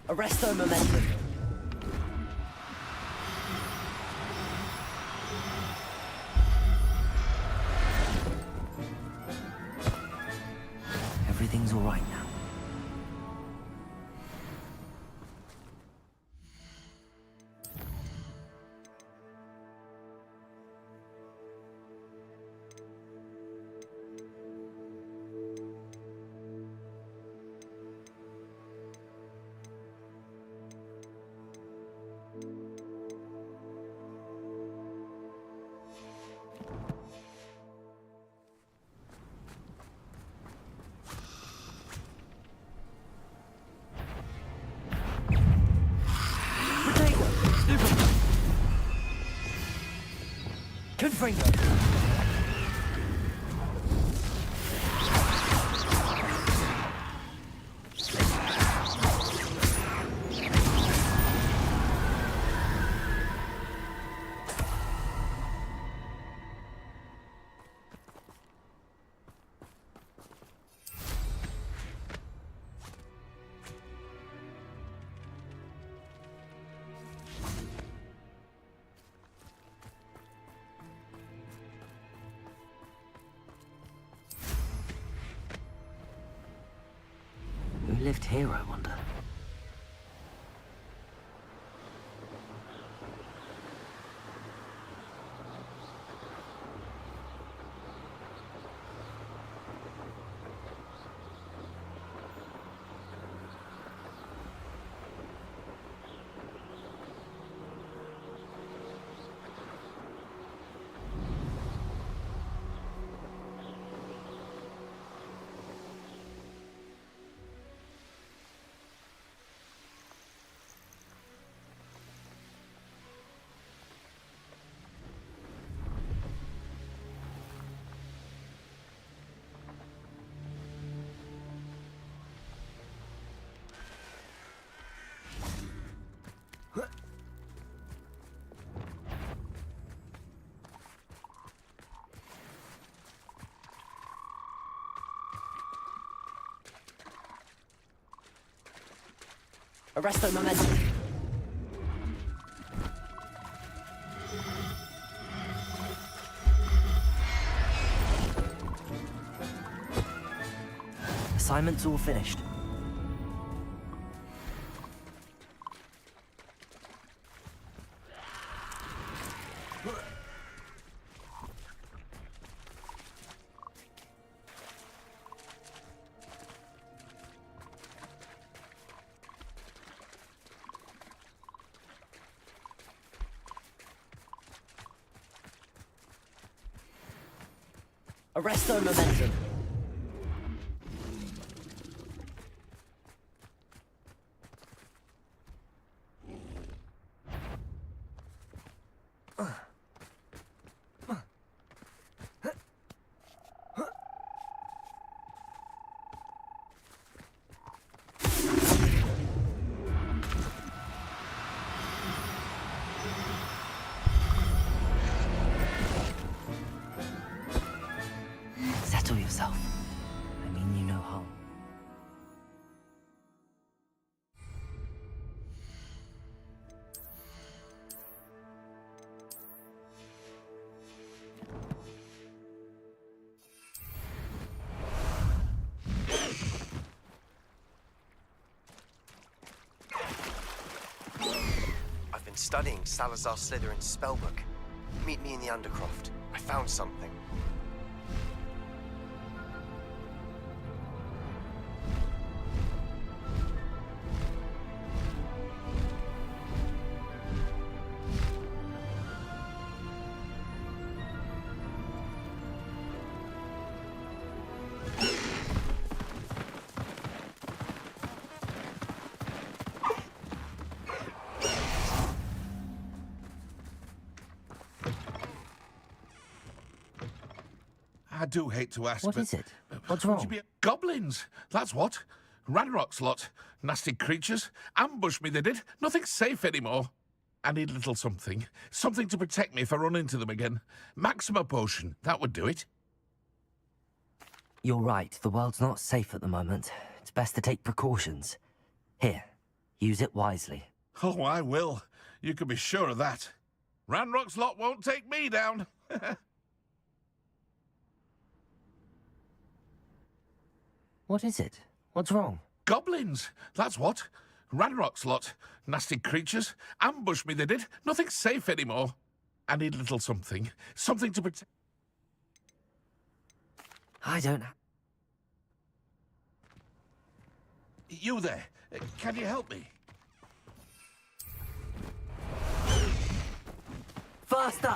Arresto momentum. Everything's all right now. Confringo. Who lived here, I wonder? Arresto momentum. Assignment's all finished. Arresto momentum. Settle yourself. been studying Salazar Slytherin's spellbook. Meet me in the Undercroft. I found something. I do hate to ask, What but... is it? What's would wrong? you be... Goblins! That's what. Ranrock's lot. Nasty creatures. Ambushed me, they did. Nothing's safe anymore. I need a little something. Something to protect me if I run into them again. Maxima potion. That would do it. You're right. The world's not safe at the moment. It's best to take precautions. Here, use it wisely. Oh, I will. You can be sure of that. Ranrock's lot won't take me down. What is it? What's wrong? Goblins! That's what. Ranrock's lot. Nasty creatures. Ambushed me, they did. Nothing's safe anymore. I need a little something. Something to protect... I don't... You there. Can you help me? Faster!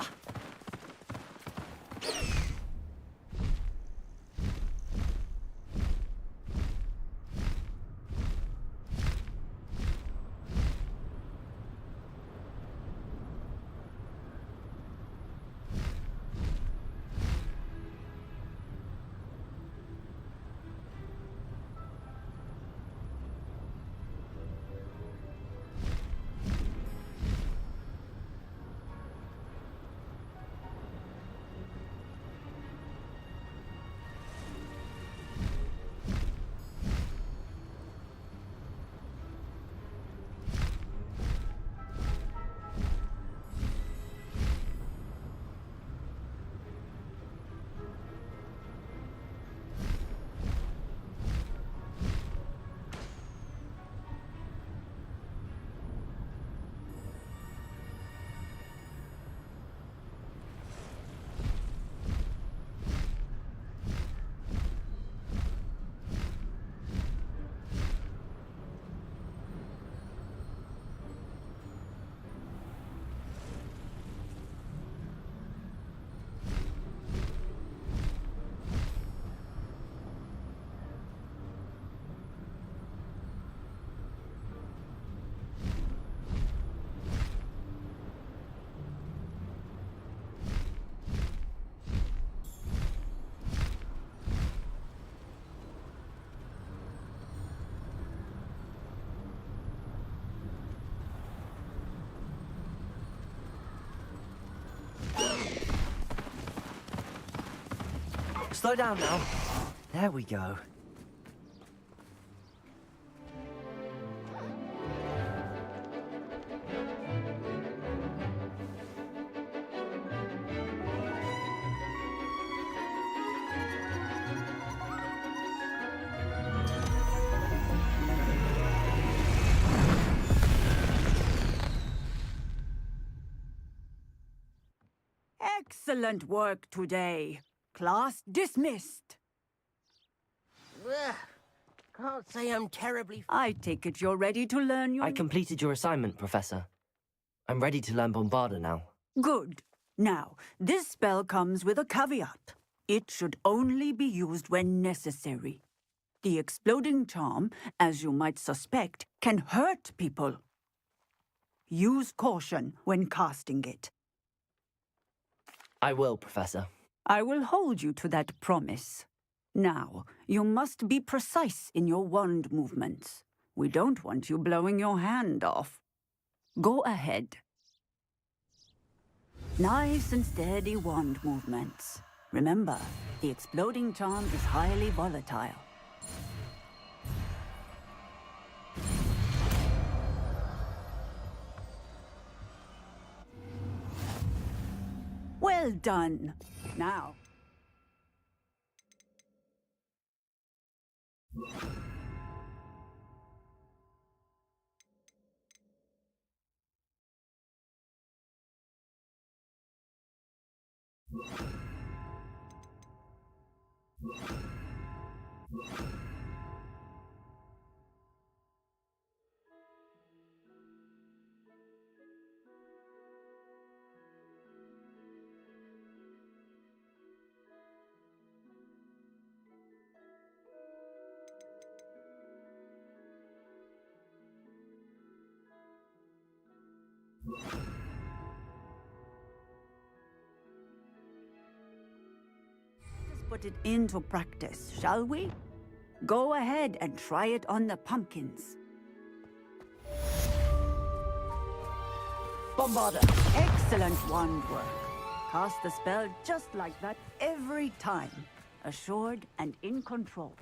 Slow down now. There we go. Excellent work today. Class dismissed. Ugh, can't say I'm terribly... I take it you're ready to learn your... I completed your assignment, Professor. I'm ready to learn Bombarda now. Good. Now, this spell comes with a caveat. It should only be used when necessary. The exploding charm, as you might suspect, can hurt people. Use caution when casting it. I will, Professor. I will hold you to that promise. Now, you must be precise in your wand movements. We don't want you blowing your hand off. Go ahead. Nice and steady wand movements. Remember, the exploding charm is highly volatile. Well done. Now... Let's put it into practice, shall we? Go ahead and try it on the pumpkins. Bombarda! Excellent wand work. Cast the spell just like that every time. Assured and in control.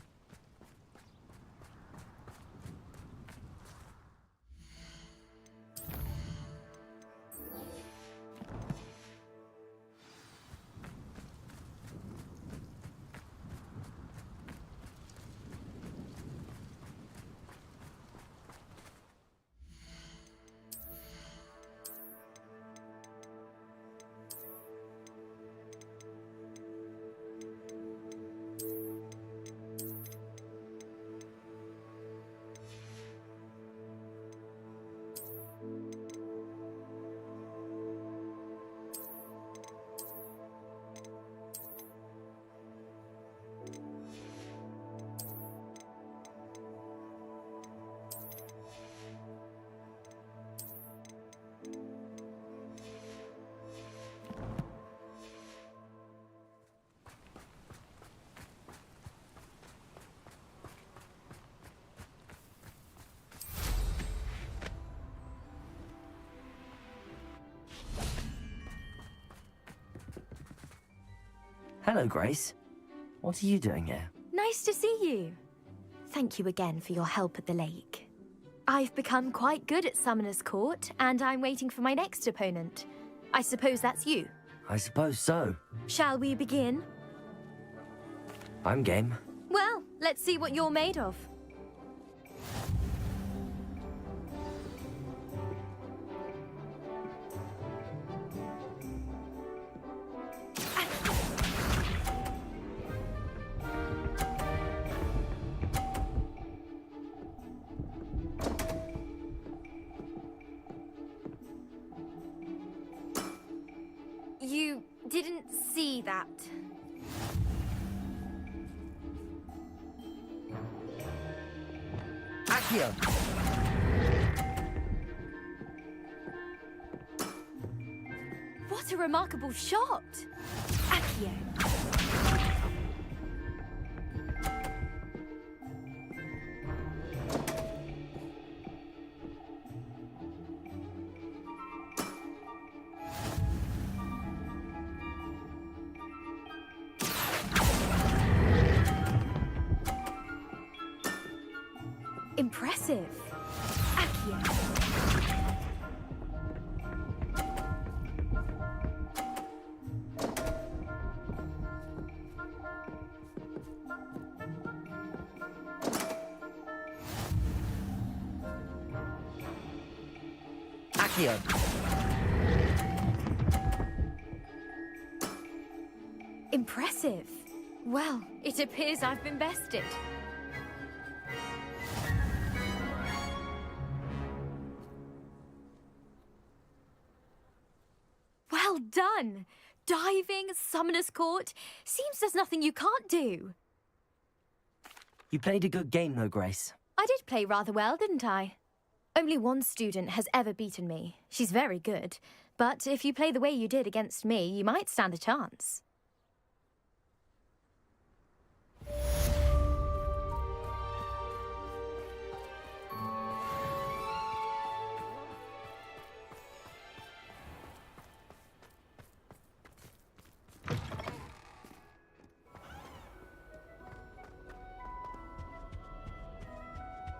Hello, Grace. What are you doing here? Nice to see you. Thank you again for your help at the lake. I've become quite good at Summoner's Court, and I'm waiting for my next opponent. I suppose that's you. I suppose so. Shall we begin? I'm game. Well, let's see what you're made of. You didn't see that. Accio! What a remarkable shot! Accio. Impressive. Accio. Accio! Impressive. Well, it appears I've been bested. Well done! Diving, Summoner's Court. Seems there's nothing you can't do. You played a good game, though, Grace. I did play rather well, didn't I? Only one student has ever beaten me. She's very good. But if you play the way you did against me, you might stand a chance.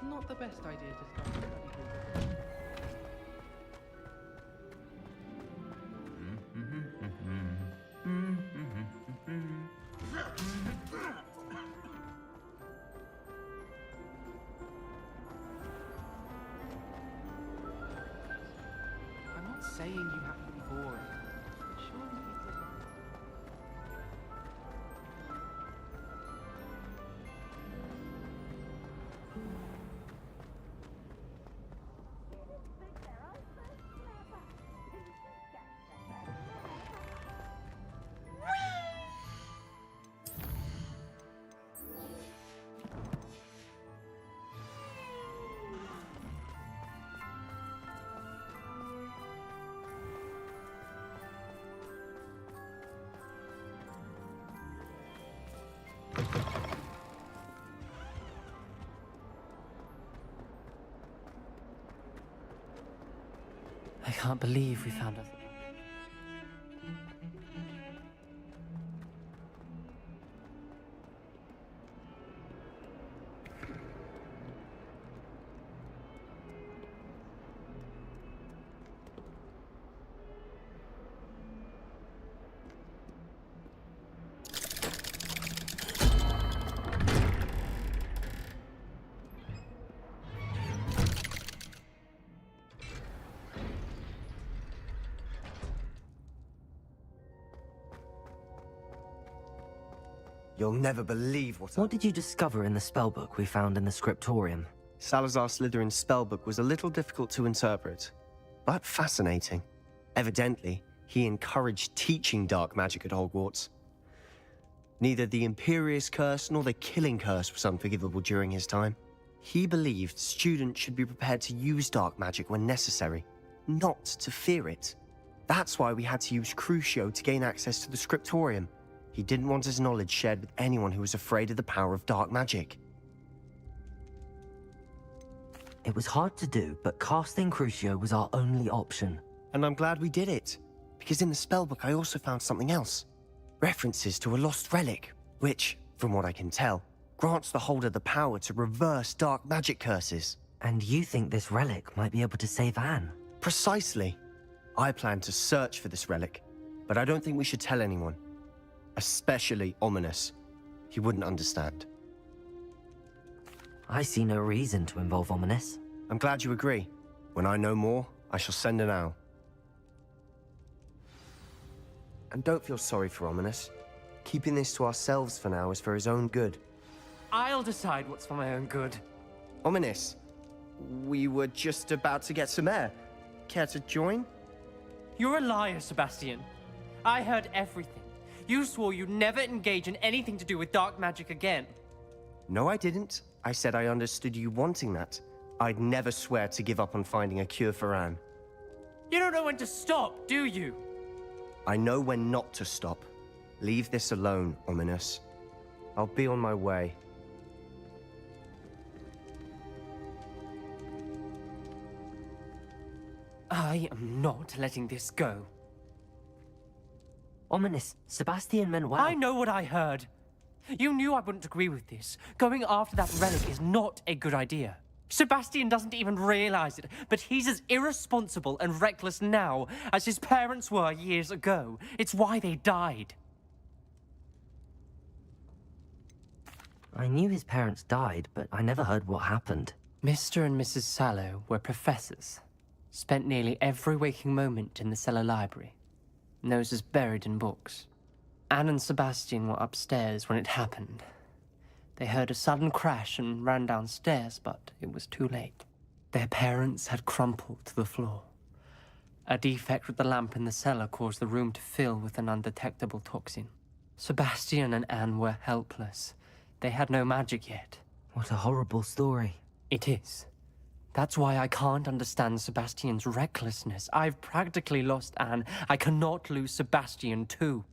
Not the best idea to start a study group. I'm not saying you have to be boring. Surely it's I can't believe we found us. You'll never believe what What did you discover in the spellbook we found in the scriptorium? Salazar Slytherin's spellbook was a little difficult to interpret, but fascinating. Evidently, he encouraged teaching dark magic at Hogwarts. Neither the Imperious Curse nor the Killing Curse was unforgivable during his time. He believed students should be prepared to use dark magic when necessary, not to fear it. That's why we had to use Crucio to gain access to the scriptorium. He didn't want his knowledge shared with anyone who was afraid of the power of dark magic. It was hard to do, but casting Crucio was our only option. And I'm glad we did it, because in the spellbook I also found something else. References to a lost relic, which, from what I can tell, grants the holder the power to reverse dark magic curses. And you think this relic might be able to save Anne? Precisely. I plan to search for this relic, but I don't think we should tell anyone. Especially Ominous. He wouldn't understand. I see no reason to involve Ominous. I'm glad you agree. When I know more, I shall send an owl. And don't feel sorry for Ominous. Keeping this to ourselves for now is for his own good. I'll decide what's for my own good. Ominous, we were just about to get some air. Care to join? You're a liar, Sebastian. I heard everything. You swore you'd never engage in anything to do with dark magic again. No, I didn't. I said I understood you wanting that. I'd never swear to give up on finding a cure for Anne. You don't know when to stop, do you? I know when not to stop. Leave this alone, Ominous. I'll be on my way. I am not letting this go. Ominous, Sebastian meant well. I know what I heard. You knew I wouldn't agree with this. Going after that relic is not a good idea. Sebastian doesn't even realize it, but he's as irresponsible and reckless now as his parents were years ago. It's why they died. I knew his parents died, but I never heard what happened. Mr. and Mrs. Sallow were professors. Spent nearly every waking moment in the cellar library. Noses buried in books. Anne and Sebastian were upstairs when it happened. They heard a sudden crash and ran downstairs, but it was too late. Their parents had crumpled to the floor. A defect with the lamp in the cellar caused the room to fill with an undetectable toxin. Sebastian and Anne were helpless. They had no magic yet. What a horrible story. It is. That's why I can't understand Sebastian's recklessness. I've practically lost Anne. I cannot lose Sebastian too.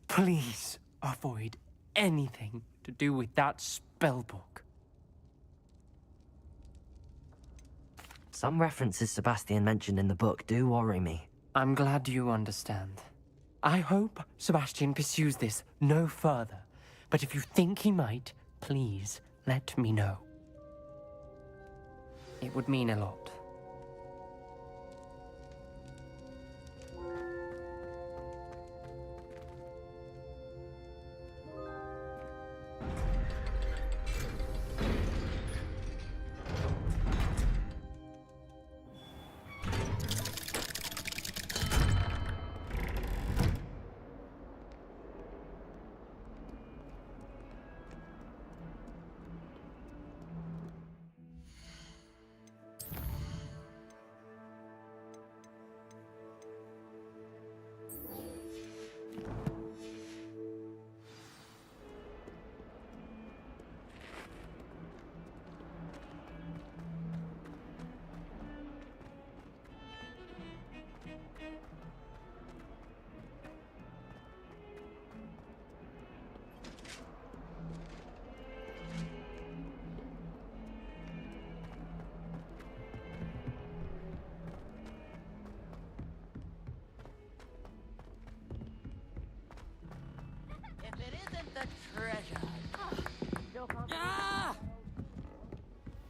Please avoid anything to do with that spellbook. Some references Sebastian mentioned in the book do worry me. I'm glad you understand. I hope Sebastian pursues this no further. But if you think he might, please let me know. It would mean a lot.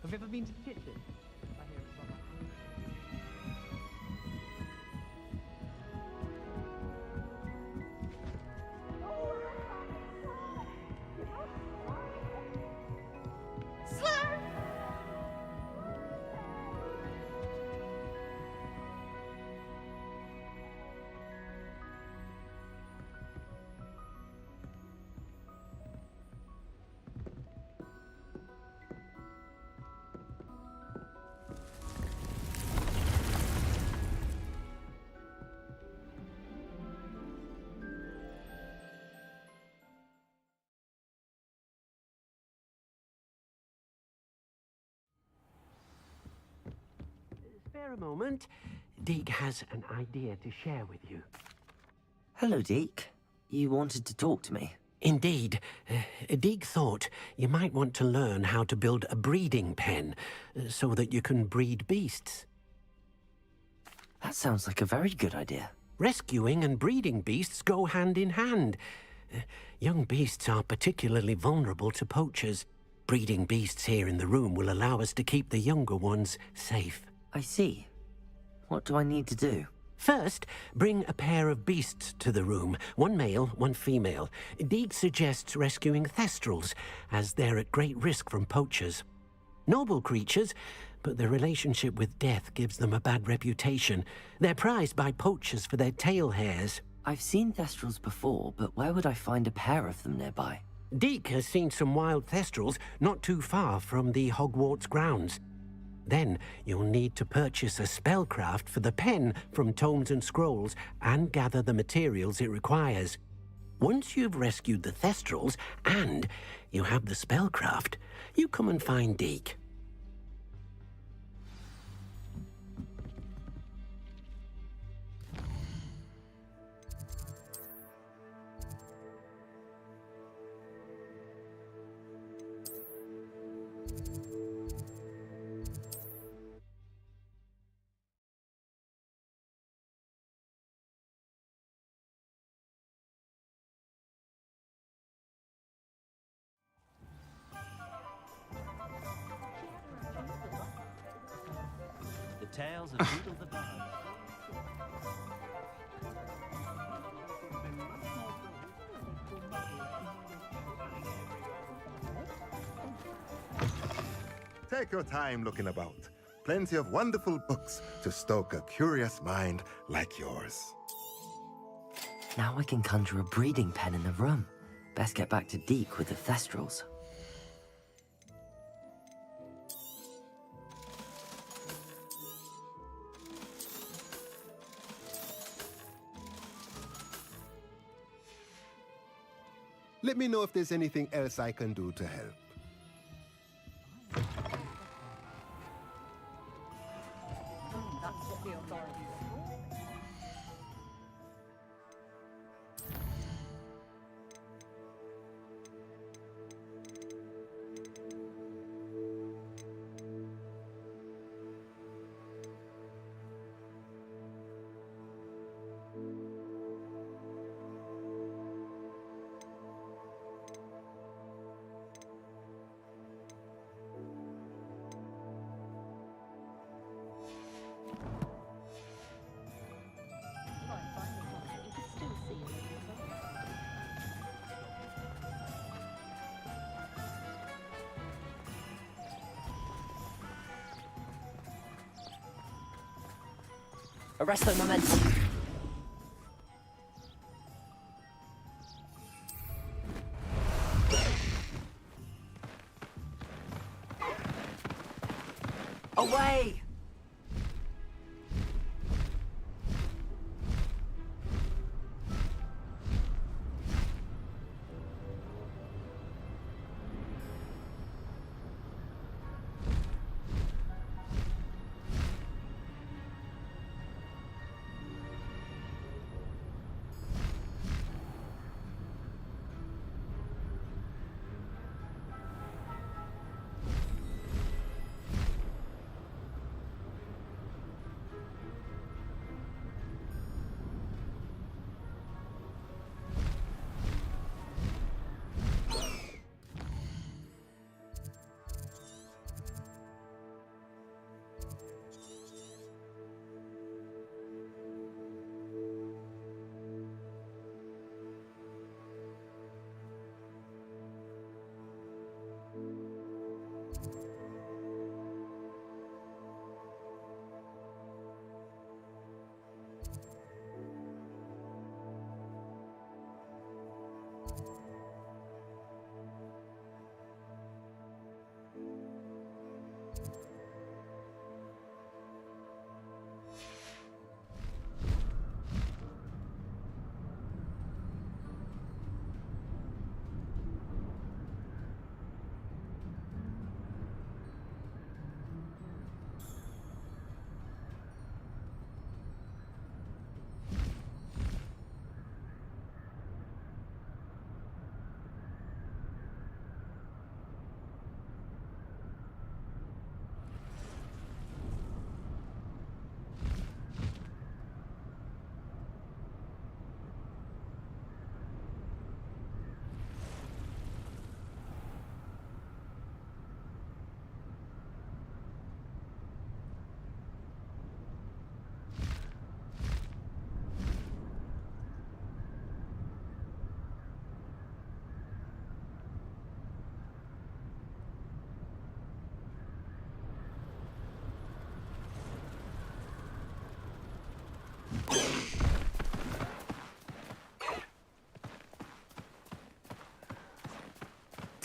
Have you ever been to the kitchen? I hear it's not that. Spare a moment. Deke has an idea to share with you. Hello, Deke. You wanted to talk to me? Indeed. Deke thought you might want to learn how to build a breeding pen so that you can breed beasts. That sounds like a very good idea. Rescuing and breeding beasts go hand in hand. Young beasts are particularly vulnerable to poachers. Breeding beasts here in the room will allow us to keep the younger ones safe. I see. What do I need to do? First, bring a pair of beasts to the room. One male, one female. Deke suggests rescuing thestrals, as they're at great risk from poachers. Noble creatures, but their relationship with death gives them a bad reputation. They're prized by poachers for their tail hairs. I've seen thestrals before, but where would I find a pair of them nearby? Deke has seen some wild thestrals not too far from the Hogwarts grounds. Then you'll need to purchase a spellcraft for the pen from Tomes and Scrolls and gather the materials it requires. Once you've rescued the thestrals and you have the spellcraft, you come and find Deke. The tales of Doodle the Bird. Take your time looking about. Plenty of wonderful books to stoke a curious mind like yours. Now I can conjure a breeding pen in the room. Best get back to Deke with the thestrals. Let me know if there's anything else I can do to help. Arresto momentum. Away!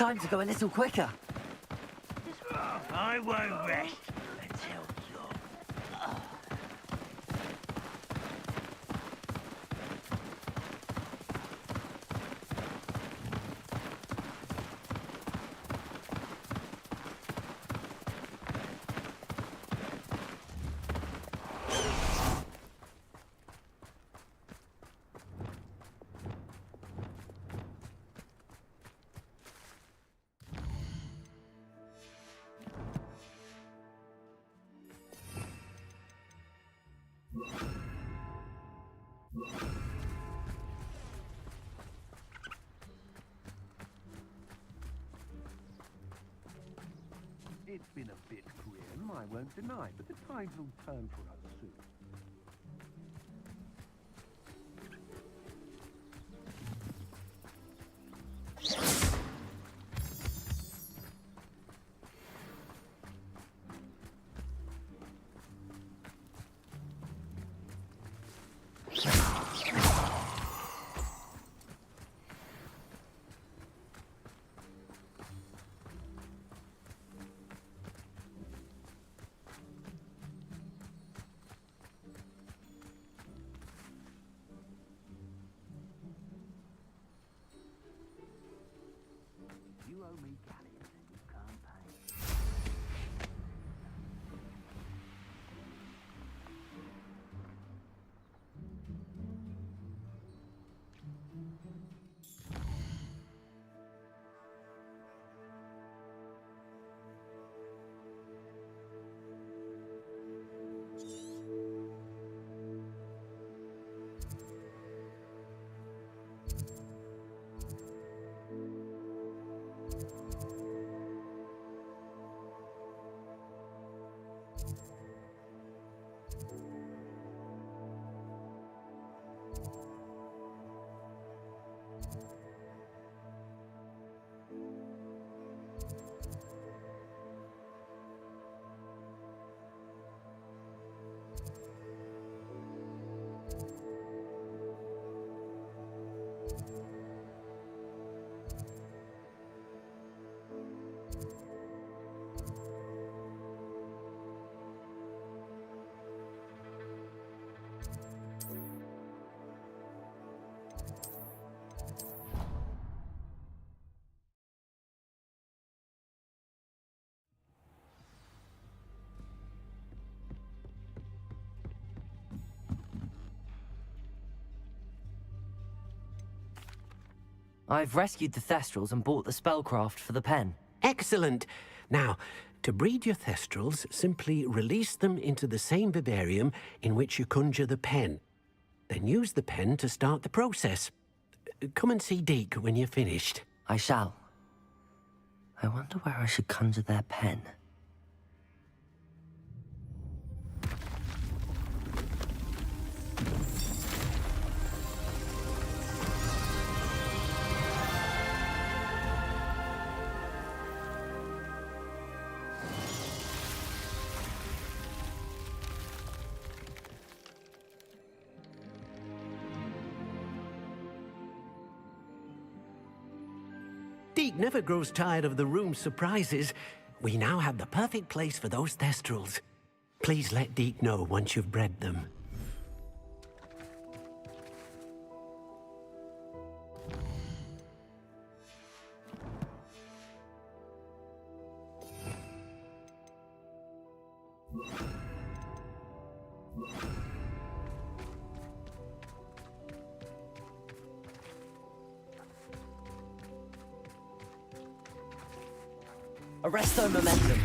time to go a little quicker. I won't rest until you're... It's been a bit grim, I won't deny, but the tides will turn for us soon. You owe me galleons and you can't pay. I've rescued the Thestrals and bought the spellcraft for the pen. Excellent. Now, to breed your Thestrals, simply release them into the same vivarium in which you conjure the pen. Then use the pen to start the process. Come and see Deke when you're finished. I shall. I wonder where I should conjure their pen. Deke never grows tired of the room's surprises. We now have the perfect place for those Thestrals. Please let Deke know once you've bred them. Arresto momentum.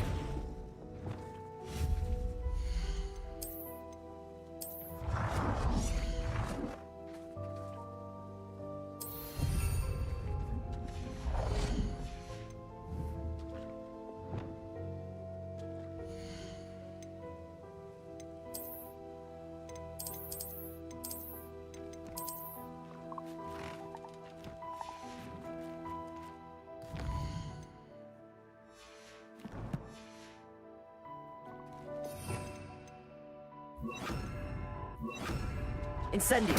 Incendio.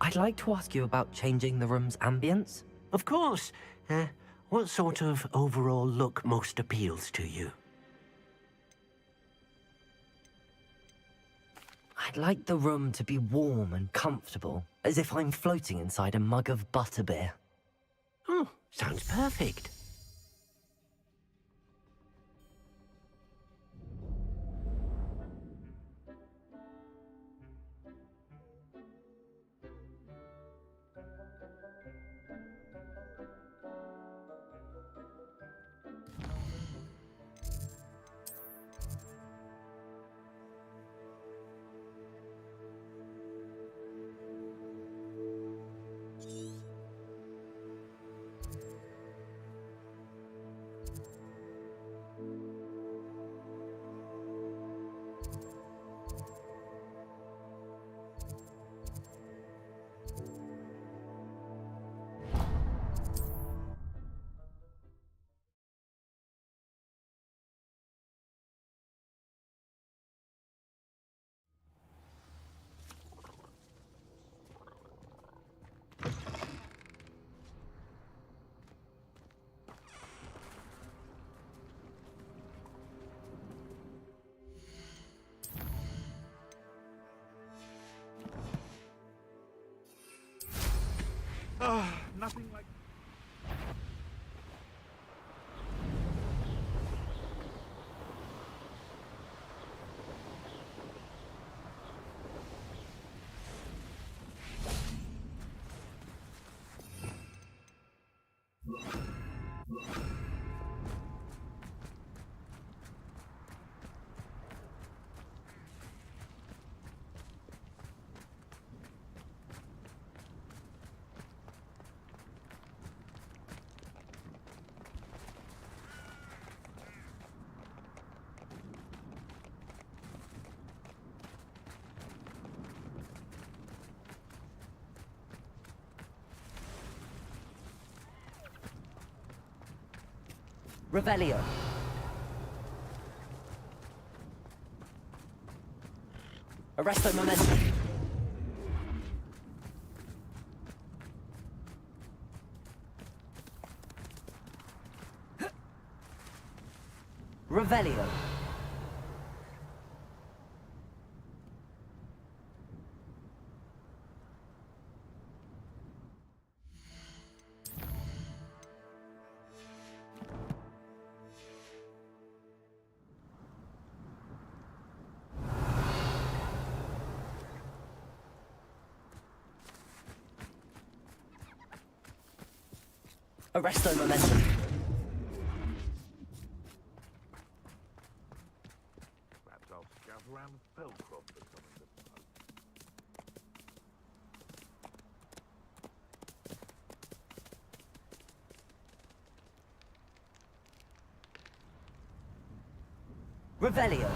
I'd like to ask you about changing the room's ambience. Of course. What sort of overall look most appeals to you? I'd like the room to be warm and comfortable, as if I'm floating inside a mug of butterbeer. Oh, sounds perfect. Nothing like... Revelio. Arresto momentum. Revelio. Arresto momentum. Perhaps I'll scout around Spellcroft for something to promote. Revelio.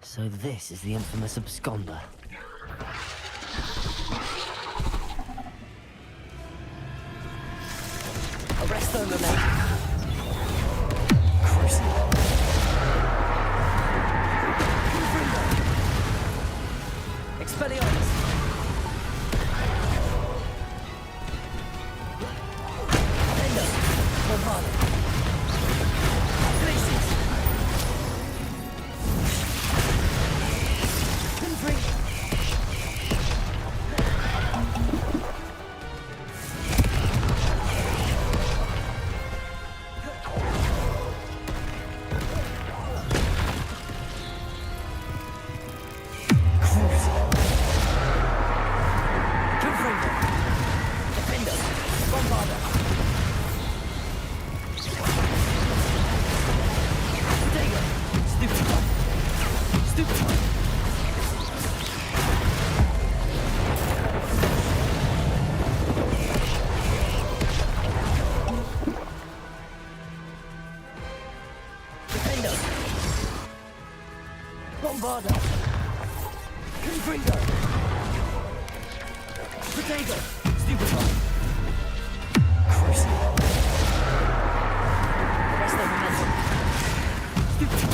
So this is the infamous absconder. Arrest them, men. Crucible. Expelliarmus. Endo. Bombarded. Glacius. Confringo. Bombarda! Confringo! Potato! Stupefy! Crucible! Arrest their momentum! Stupefy!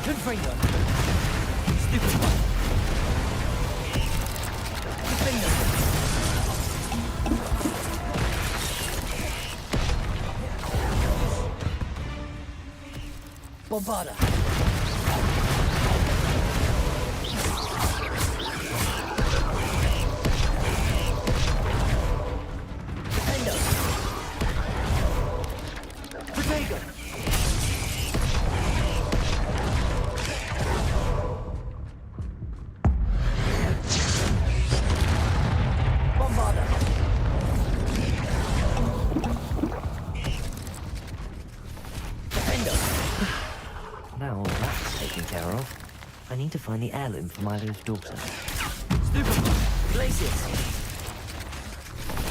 Confringo! Stupefy! Confringo! Bombarda! Now all that's taken care of, I need to find the heirloom for Milo's daughter. Stupefy! Glacius!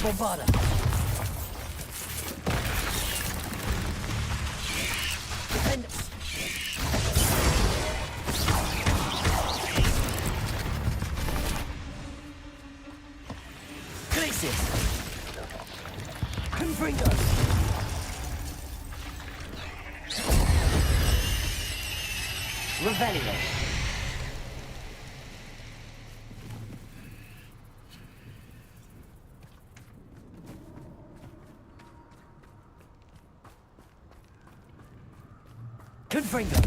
Bombarda! Defenders! Glacius! Confringo! Revelio. Confringo.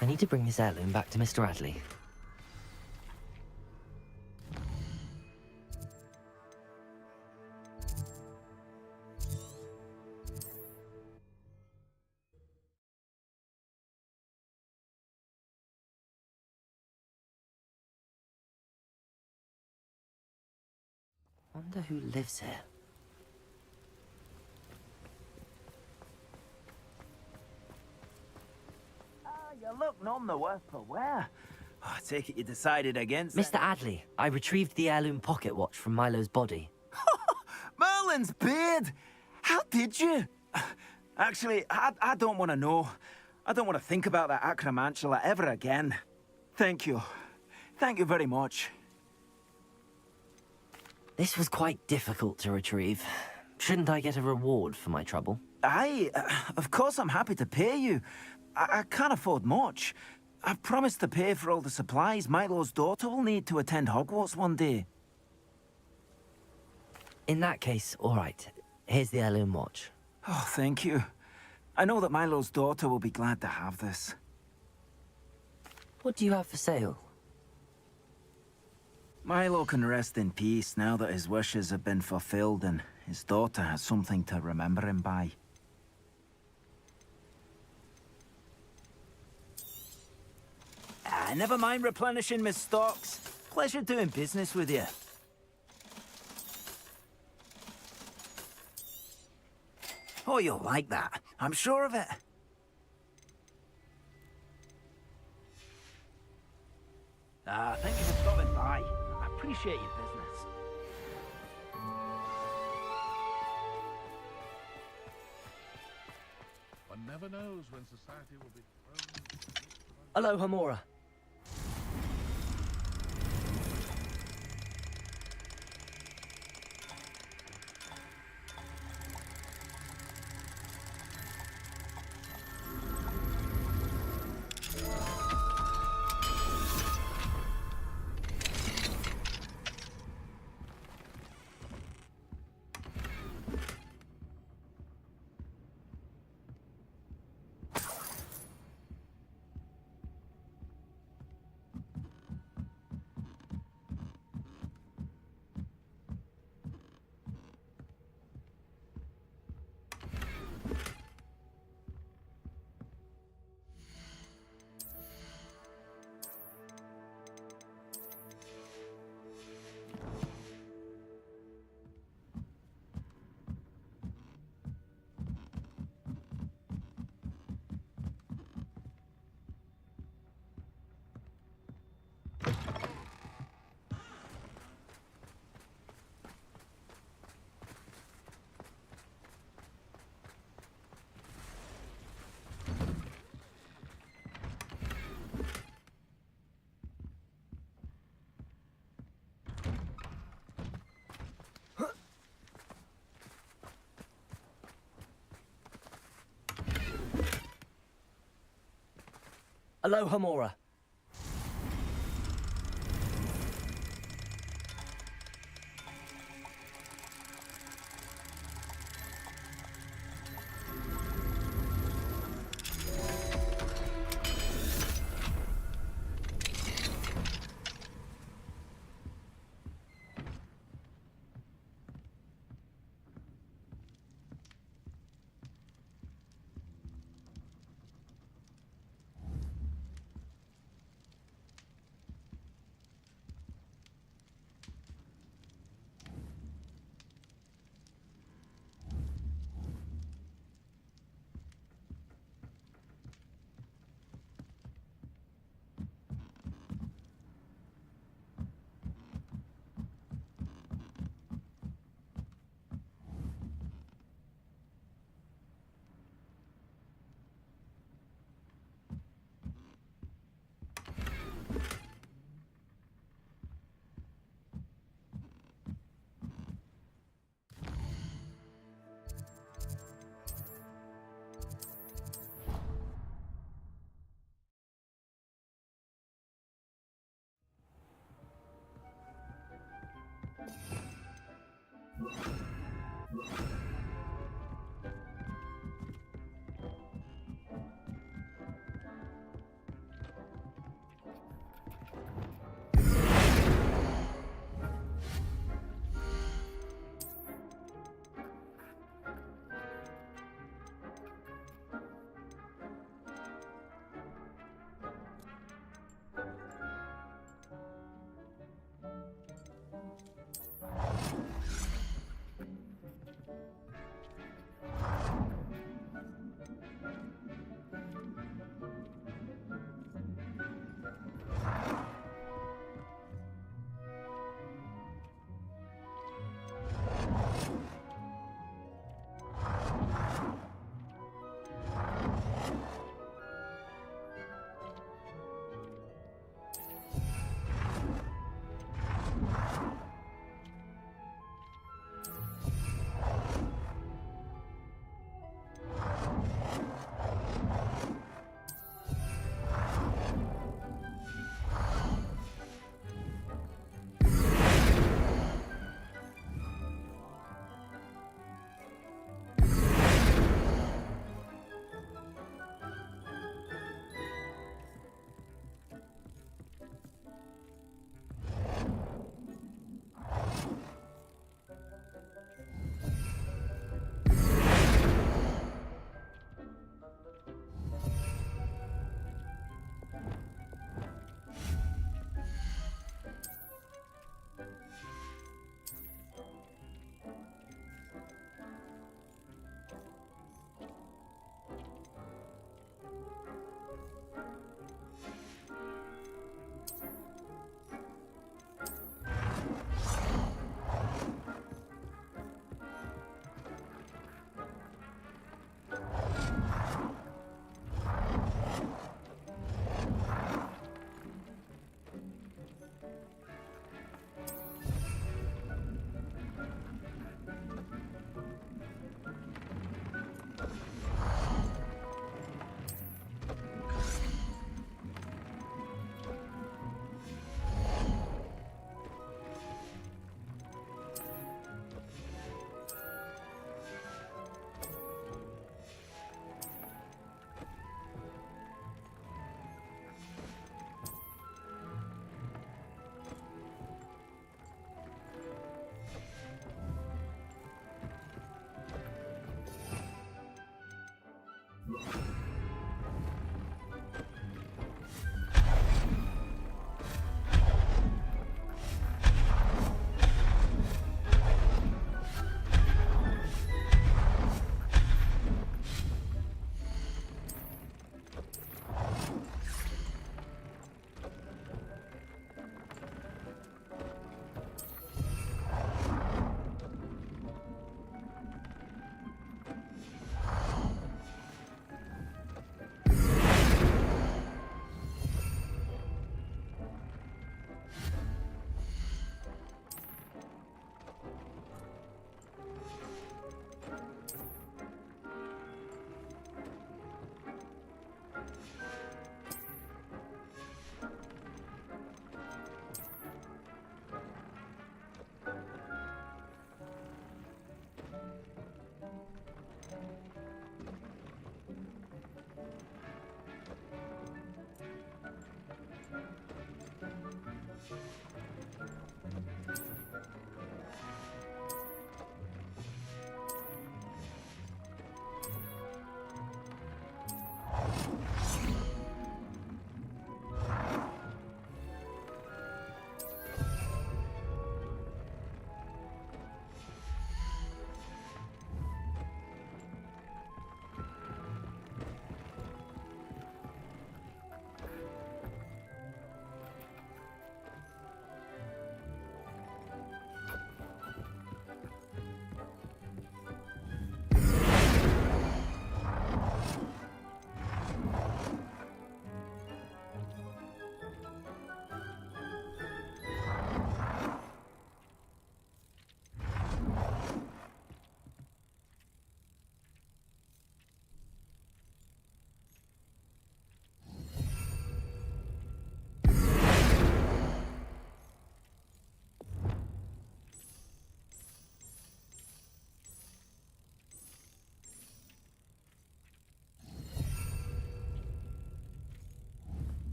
I need to bring this heirloom back to Mr. Adley. Wonder who lives here. You look none the worse for wear. I take it you decided against Mr. Adley, I retrieved the heirloom pocket watch from Milo's body. Merlin's beard! How did you? Actually, I don't want to know. I don't want to think about that acromantula ever again. Thank you. Thank you very much. This was quite difficult to retrieve. Shouldn't I get a reward for my trouble? Of course I'm happy to pay you. I can't afford much. I've promised to pay for all the supplies Milo's daughter will need to attend Hogwarts one day. In that case, all right. Here's the heirloom watch. Oh, thank you. I know that Milo's daughter will be glad to have this. What do you have for sale? Milo can rest in peace now that his wishes have been fulfilled and his daughter has something to remember him by. Never mind replenishing my stocks. Pleasure doing business with you. Oh, you'll like that. I'm sure of it. Thank you for stopping by. I appreciate your business. never knows when society will be thrown. Hello, Hamora. Hello, Hamora.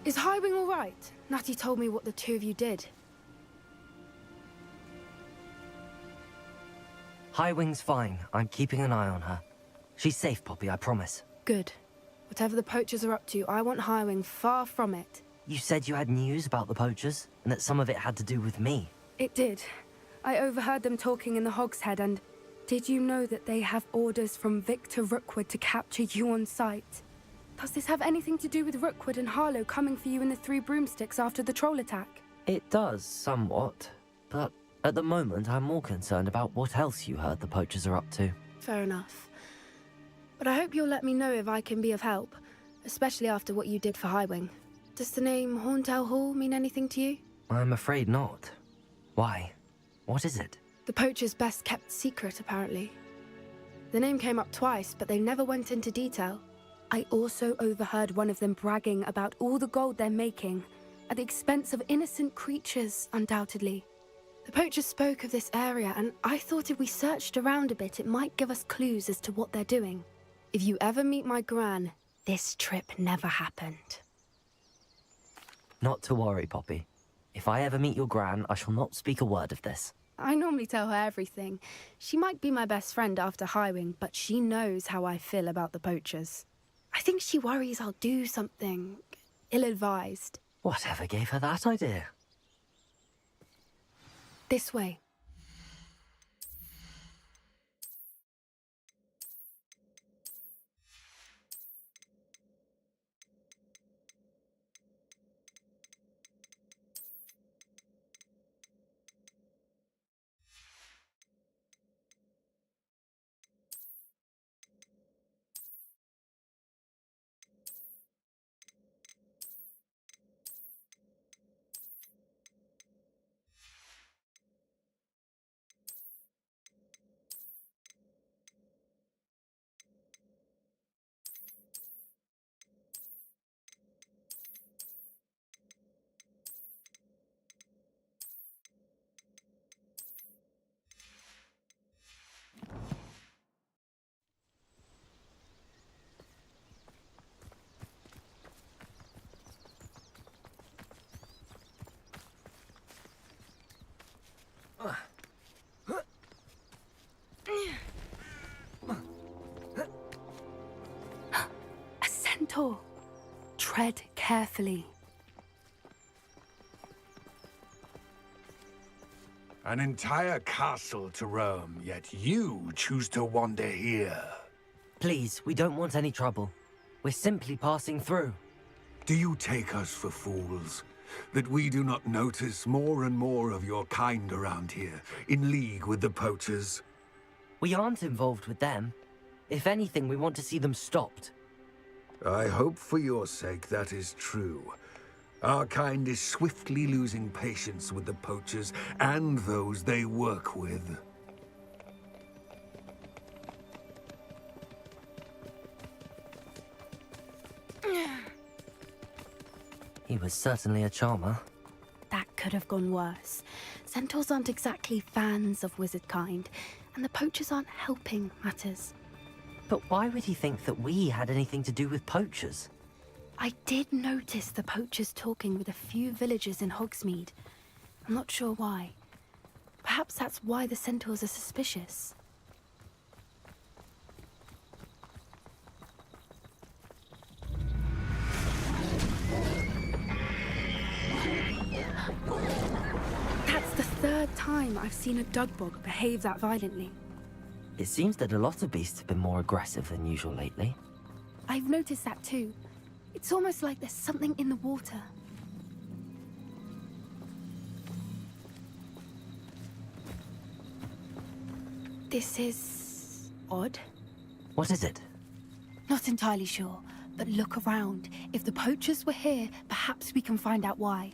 Is Highwing all right? Natty told me what the two of you did. Highwing's fine. I'm keeping an eye on her. She's safe, Poppy, I promise. Good. Whatever the poachers are up to, I want Highwing far from it. You said you had news about the poachers, and that some of it had to do with me. It did. I overheard them talking in the Hogshead, and did you know that they have orders from Victor Rookwood to capture you on sight? Does this have anything to do with Rookwood and Harlow coming for you in the Three Broomsticks after the troll attack? It does, somewhat. But at the moment, I'm more concerned about what else you heard the poachers are up to. Fair enough. But I hope you'll let me know if I can be of help, especially after what you did for Highwing. Does the name Horntail Hall mean anything to you? I'm afraid not. Why? What is it? The poachers' best kept secret, apparently. The name came up twice, but they never went into detail. I also overheard one of them bragging about all the gold they're making, at the expense of innocent creatures, undoubtedly. The poachers spoke of this area, and I thought if we searched around a bit, it might give us clues as to what they're doing. If you ever meet my Gran, this trip never happened. Not to worry, Poppy. If I ever meet your Gran, I shall not speak a word of this. I normally tell her everything. She might be my best friend after Highwing, but she knows how I feel about the poachers. I think she worries I'll do something ill-advised. Whatever gave her that idea? This way. A centaur. Tread carefully. An entire castle to roam, yet you choose to wander here. Please, we don't want any trouble. We're simply passing through. Do you take us for fools? That we do not notice more and more of your kind around here, in league with the poachers? We aren't involved with them. If anything, we want to see them stopped. I hope for your sake that is true. Our kind is swiftly losing patience with the poachers and those they work with. He was certainly a charmer. That could have gone worse. Centaurs aren't exactly fans of wizard kind, and the poachers aren't helping matters. But why would he think that we had anything to do with poachers? I did notice the poachers talking with a few villagers in Hogsmeade. I'm not sure why. Perhaps that's why the centaurs are suspicious. That's the third time I've seen a dugbog behave that violently. It seems that a lot of beasts have been more aggressive than usual lately. I've noticed that too. It's almost like there's something in the water. This is odd. What is it? Not entirely sure, but look around. If the poachers were here, perhaps we can find out why.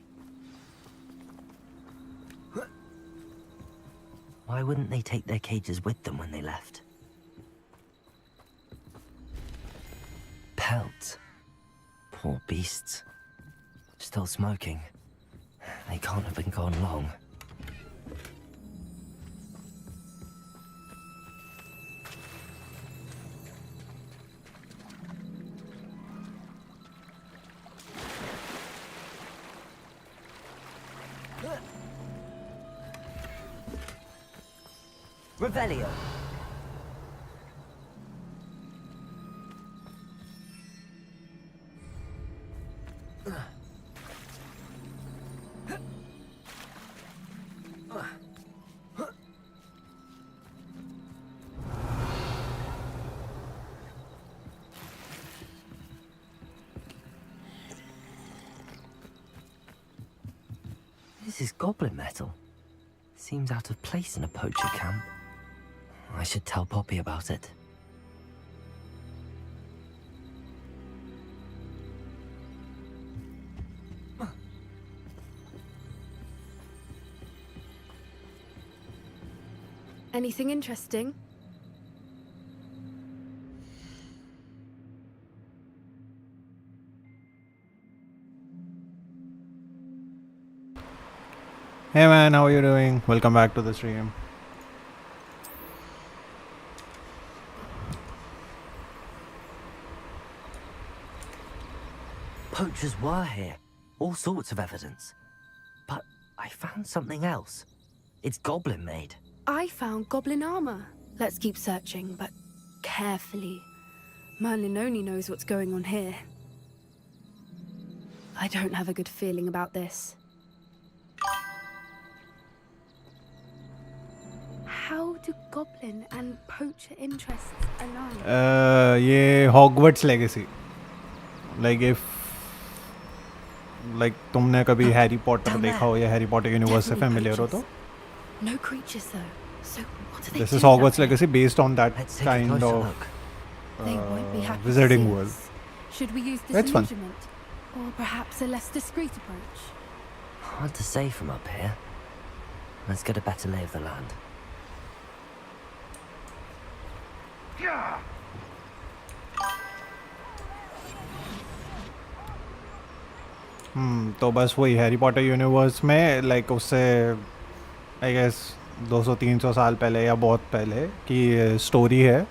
Why wouldn't they take their cages with them when they left? Pelts. Poor beasts. Still smoking. They can't have been gone long. Revelio. This is goblin metal. Seems out of place in a poacher camp. I should tell Poppy about it. Anything interesting? Hey man, how are you doing? Welcome back to the stream. Poachers were here. All sorts of evidence. But I found something else. It's goblin made. I found goblin armor. Let's keep searching, but carefully. Merlin only knows what's going on here. I don't have a good feeling about this. How do goblin and poacher interests align? ये Hogwarts Legacy. Like तुमने कभी Harry Potter देखा हो या Harry Potter universe से familiar हो तो? No creatures though. So what are they This is doing Hogwarts out Legacy based on that kind of there? They won't be happy to wizarding see world. us. Should we use That's fun. disillusionment? Or perhaps a less discreet approach? Hard to say from up here. Let's get a better lay of the land. तो बस वही Harry Potter universe में like उससे I guess 200-300 साल पहले या बहुत पहले की स्टोरी है.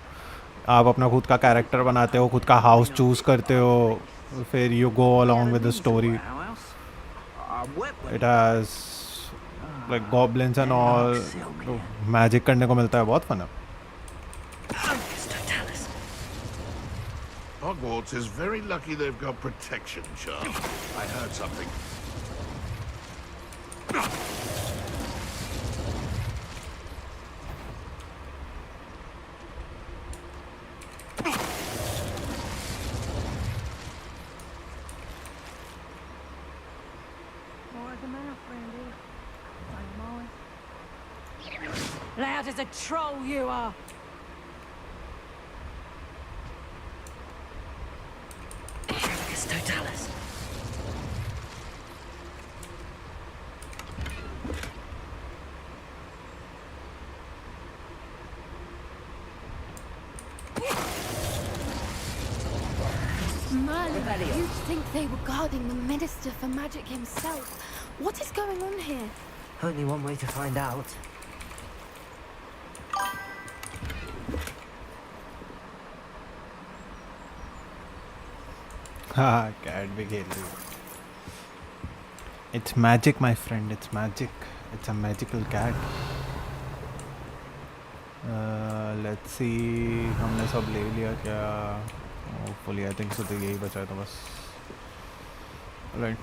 आप अपना खुद का कैरेक्टर बनाते हो, खुद का हाउस चूज करते हो, फिर you go along with the story. It has like goblins and all, magic करने को मिलता है, बहुत फन है. Hogwarts is very lucky they've got protection, Charles. I heard something. Loud as a troll you are. Totalis. Merlin, you'd think they were guarding the Minister for Magic himself. What is going on here? Only one way to find out. हाँ cat भी खेल रही है. It's magic, my friend. It's magic. It's a magical cat. Let's see. हमने सब ले लिया क्या? Hopefully, I think so. तो यही बचा है तो बस. Right.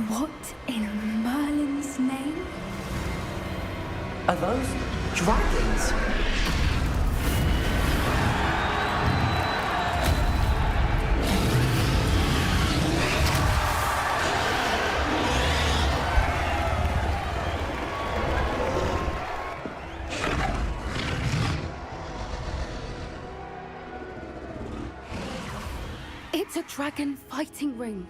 What in Merlin's name? Are those dragons? It's a dragon fighting ring.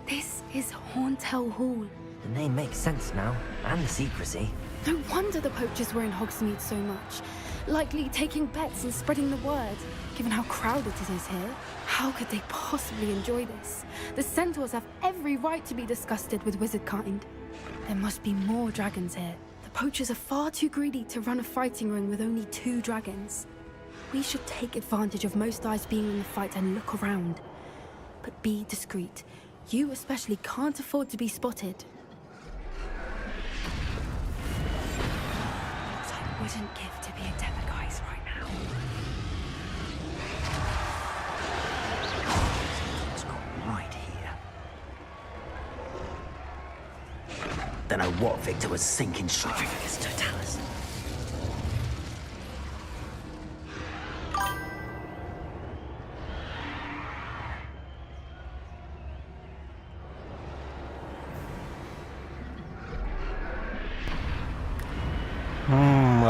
This is Hauntel Hall. The name makes sense now, and the secrecy. No wonder the poachers were in Hogsmeade so much. Likely taking bets and spreading the word. Given how crowded it is here, how could they possibly enjoy this? The centaurs have every right to be disgusted with wizard kind. There must be more dragons here. The poachers are far too greedy to run a fighting ring with only 2 dragons. We should take advantage of most eyes being in the fight and look around. But be discreet. You especially can't afford to be spotted. What I wouldn't give to be a Demiguise right now. Something's not right here. Don't know what Victor was thinking. It's Totalis.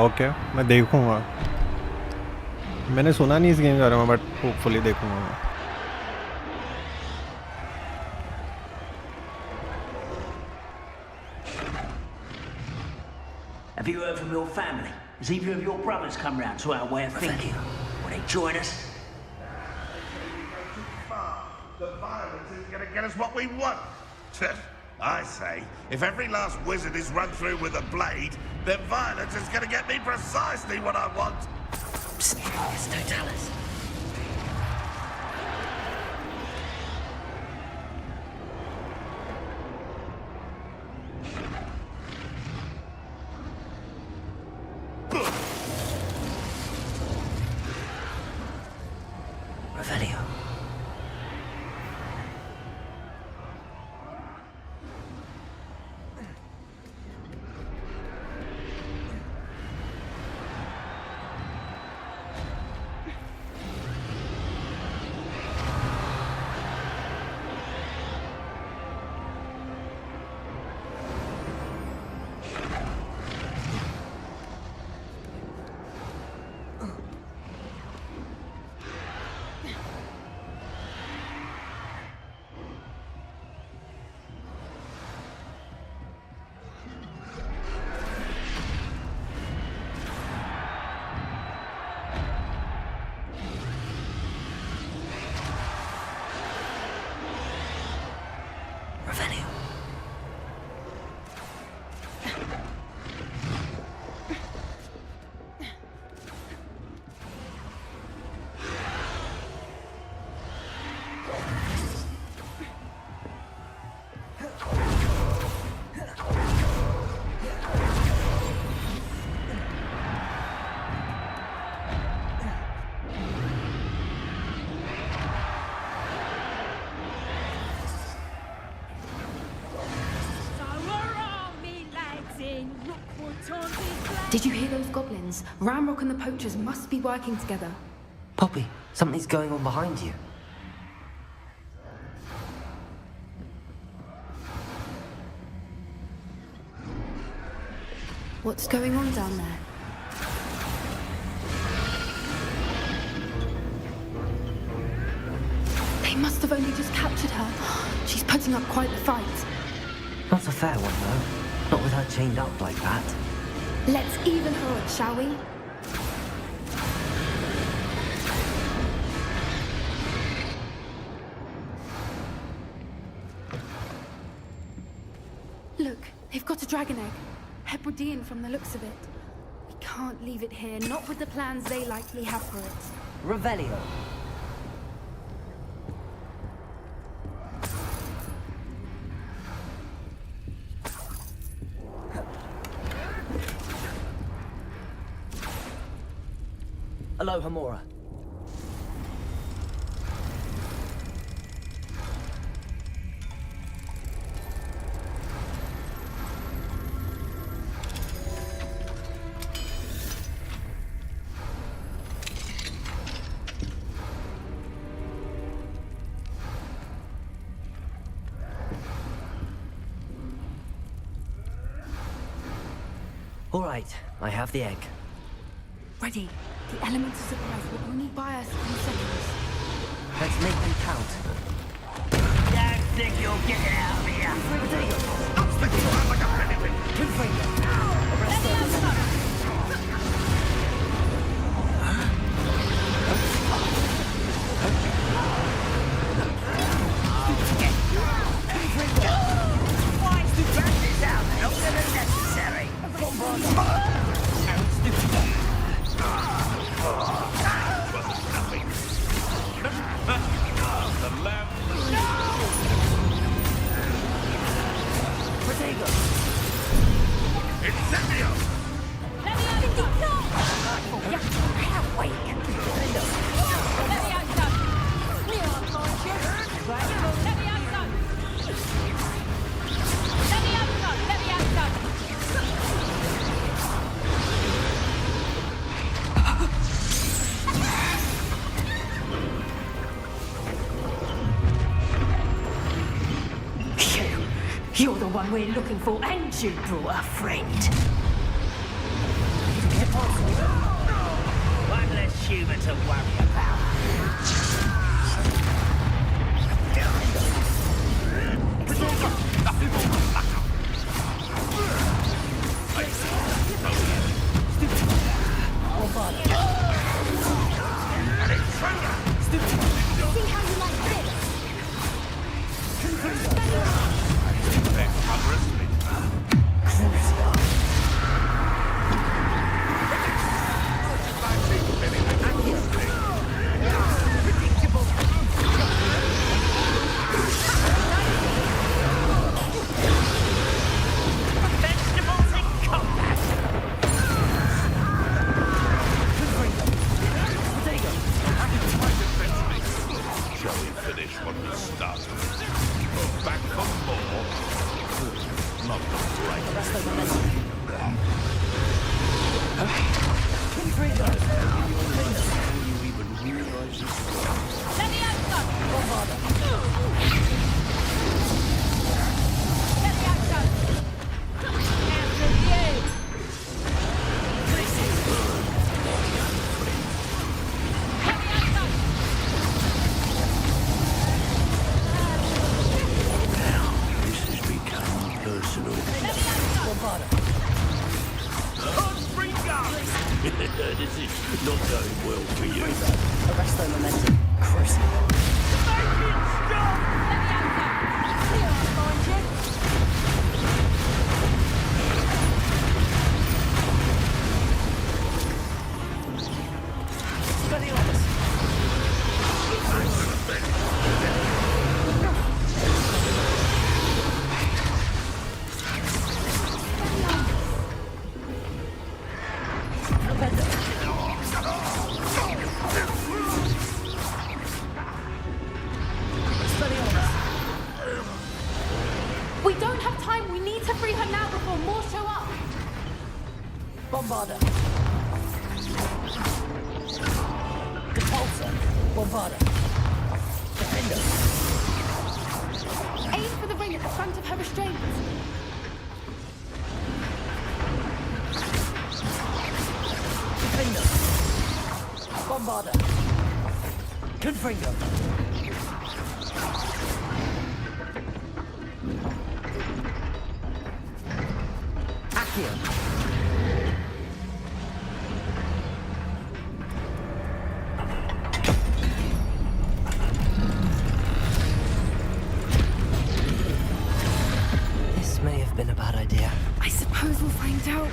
Okay मैं देखूंगा. मैंने सुना नहीं इस game के बारे में, but hopefully देखूंगा मैं. Have you heard from your family? Has either of your brothers come round to our way of thinking? Will they join us? The violence is going to get us what we want. I say, if every last wizard is run through with a blade, then violence is going to get me precisely what I want. Psst, it's Totalis. Revelio. Did you hear those goblins? Ramrock and the poachers must be working together. Poppy, something's going on behind you. What's going on down there? They must have only just captured her. She's putting up quite the fight. Not a fair one, though. Not with her chained up like that. Let's even her up, shall we? Look, they've got a dragon egg. Hebridean from the looks of it. We can't leave it here, not with the plans they likely have for it. Revelio. Hello, Hamora. All right, I have the egg. Ready. The elements of surprise will only buy us a few seconds. Let's make them count. Don't think you'll get it out of here. I'm sticking around like a pennywig. Two fingers. Necessary. You're the one we're looking for, and you brought a friend. One less human to worry about. See how you like this? Shall we finish what we started? Back for more? Not the right. This is not going well for you. Arrest the momentum. Crucible. We don't have time. We need to free her now before more show up. Bombarder. Repulsor. Bombarder. Defender. Aim for the ring at the front of her restraints. Defender. Bombarder. Confringo. Accio. This may have been a bad idea. I suppose we'll find out.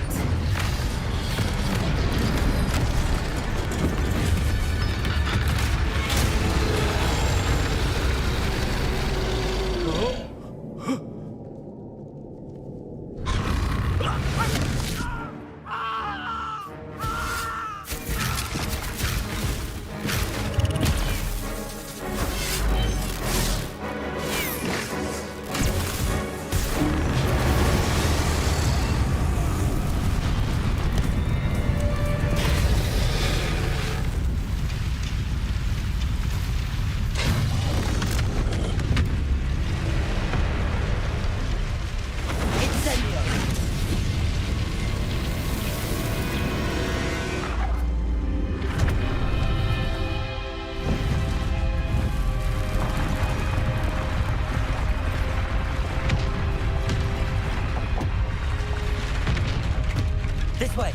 This way.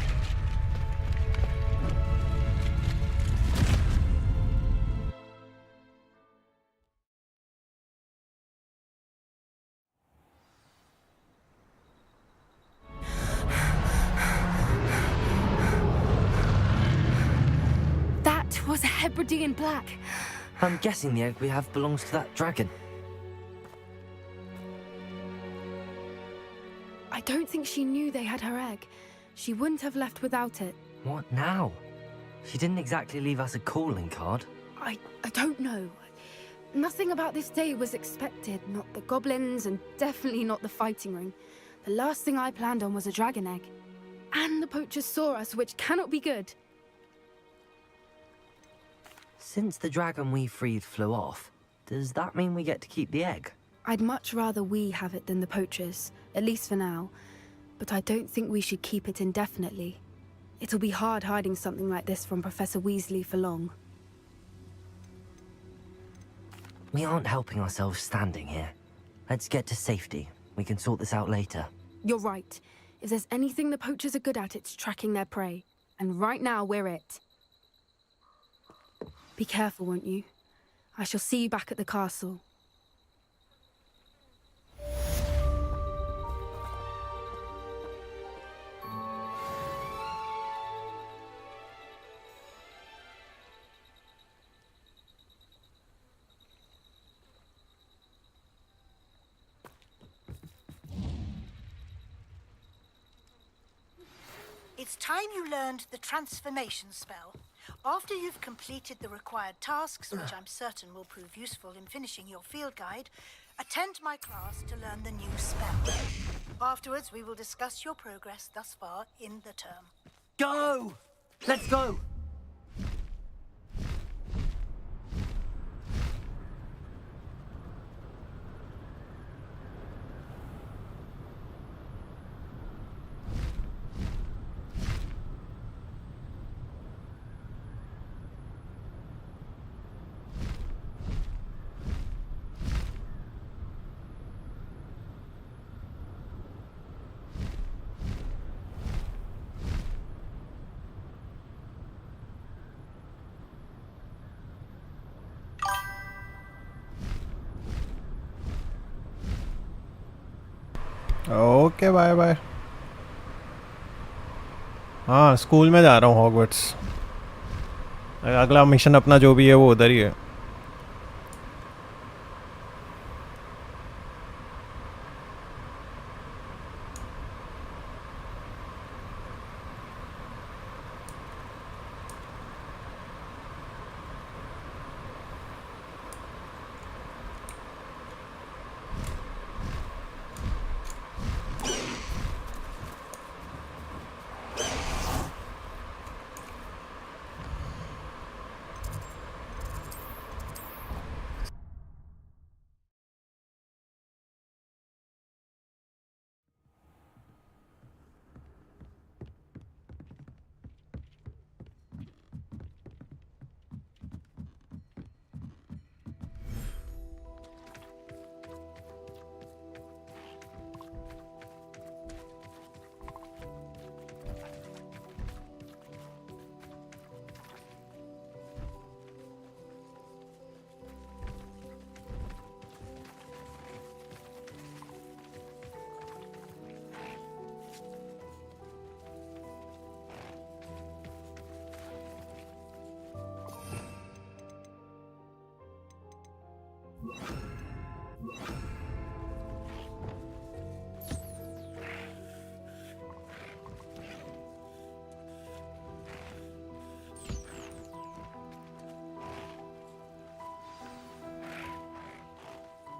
That was a Hebridean black. I'm guessing the egg we have belongs to that dragon. I don't think she knew they had her egg. She wouldn't have left without it. What now? She didn't exactly leave us a calling card. I don't know. Nothing about this day was expected. Not the goblins, and definitely not the fighting ring. The last thing I planned on was a dragon egg. And the poachers saw us, which cannot be good. Since the dragon we freed flew off, does that mean we get to keep the egg? I'd much rather we have it than the poachers, at least for now. But I don't think we should keep it indefinitely. It'll be hard hiding something like this from Professor Weasley for long. We aren't helping ourselves standing here. Let's get to safety. We can sort this out later. You're right. If there's anything the poachers are good at, it's tracking their prey. And right now, we're it. Be careful, won't you? I shall see you back at the castle. It's time you learned the transformation spell. After you've completed the required tasks, which I'm certain will prove useful in finishing your field guide, attend my class to learn the new spell. Afterwards, we will discuss your progress thus far in the term. Go! Let's go! Okay bye bye. हाँ school में जा रहा हूँ Hogwarts. अगला mission अपना जो भी है वो उधर ही है.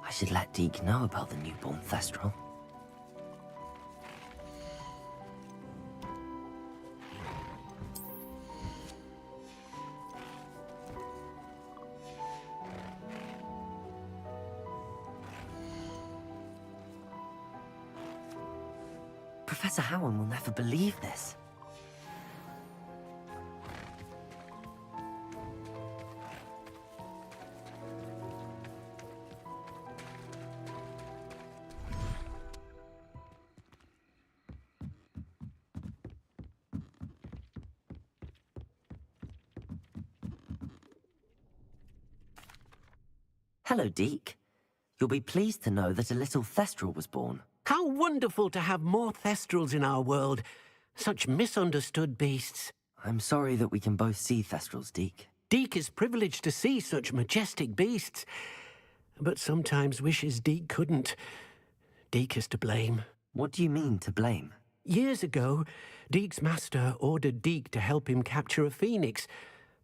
I should let Deke know about the newborn Thestral. Professor Howard will never believe this. Hello, Deke. You'll be pleased to know that a little Thestral was born. How wonderful to have more Thestrals in our world. Such misunderstood beasts. I'm sorry that we can both see Thestrals, Deke. Deke is privileged to see such majestic beasts. But sometimes wishes Deke couldn't. Deke is to blame. What do you mean, to blame? Years ago, Deke's master ordered Deke to help him capture a phoenix,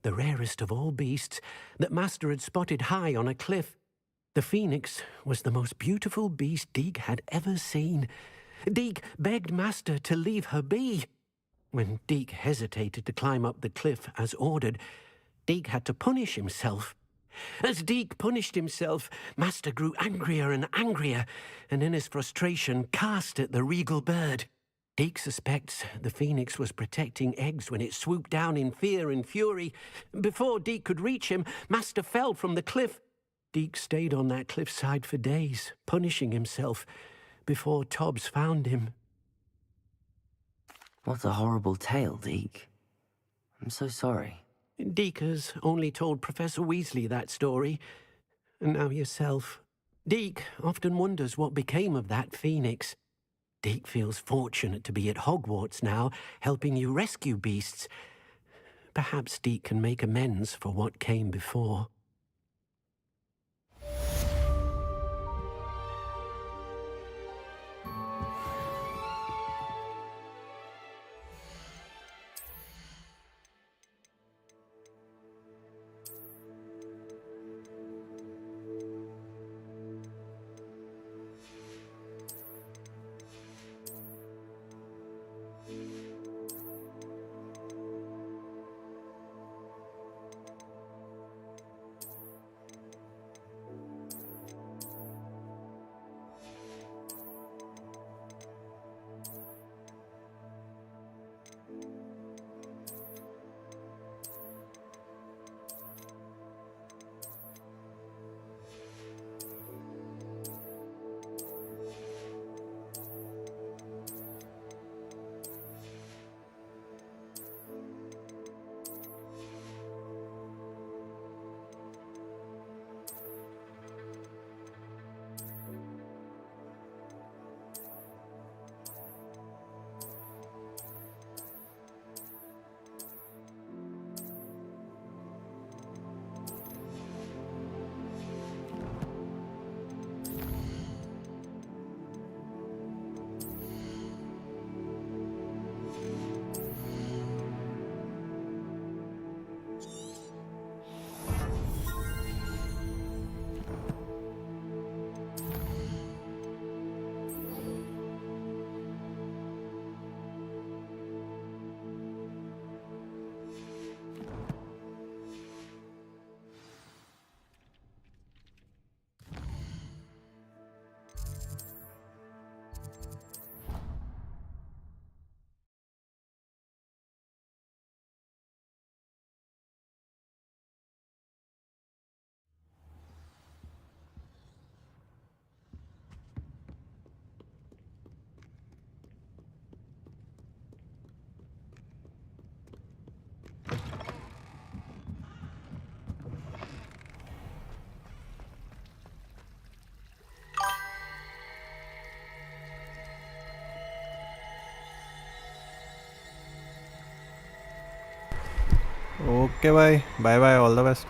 the rarest of all beasts, that Master had spotted high on a cliff. The phoenix was the most beautiful beast Deke had ever seen. Deke begged Master to leave her be. When Deke hesitated to climb up the cliff as ordered, Deke had to punish himself. As Deke punished himself, Master grew angrier and angrier, and in his frustration cast at the regal bird. Deke suspects the phoenix was protecting eggs when it swooped down in fear and fury. Before Deke could reach him, Master fell from the cliff. Deke stayed on that cliffside for days, punishing himself, before Tobbs found him. What a horrible tale, Deke. I'm so sorry. Deke has only told Professor Weasley that story, and now yourself. Deke often wonders what became of that phoenix. Deke feels fortunate to be at Hogwarts now, helping you rescue beasts. Perhaps Deke can make amends for what came before. Okay, bye. Bye bye. All the best.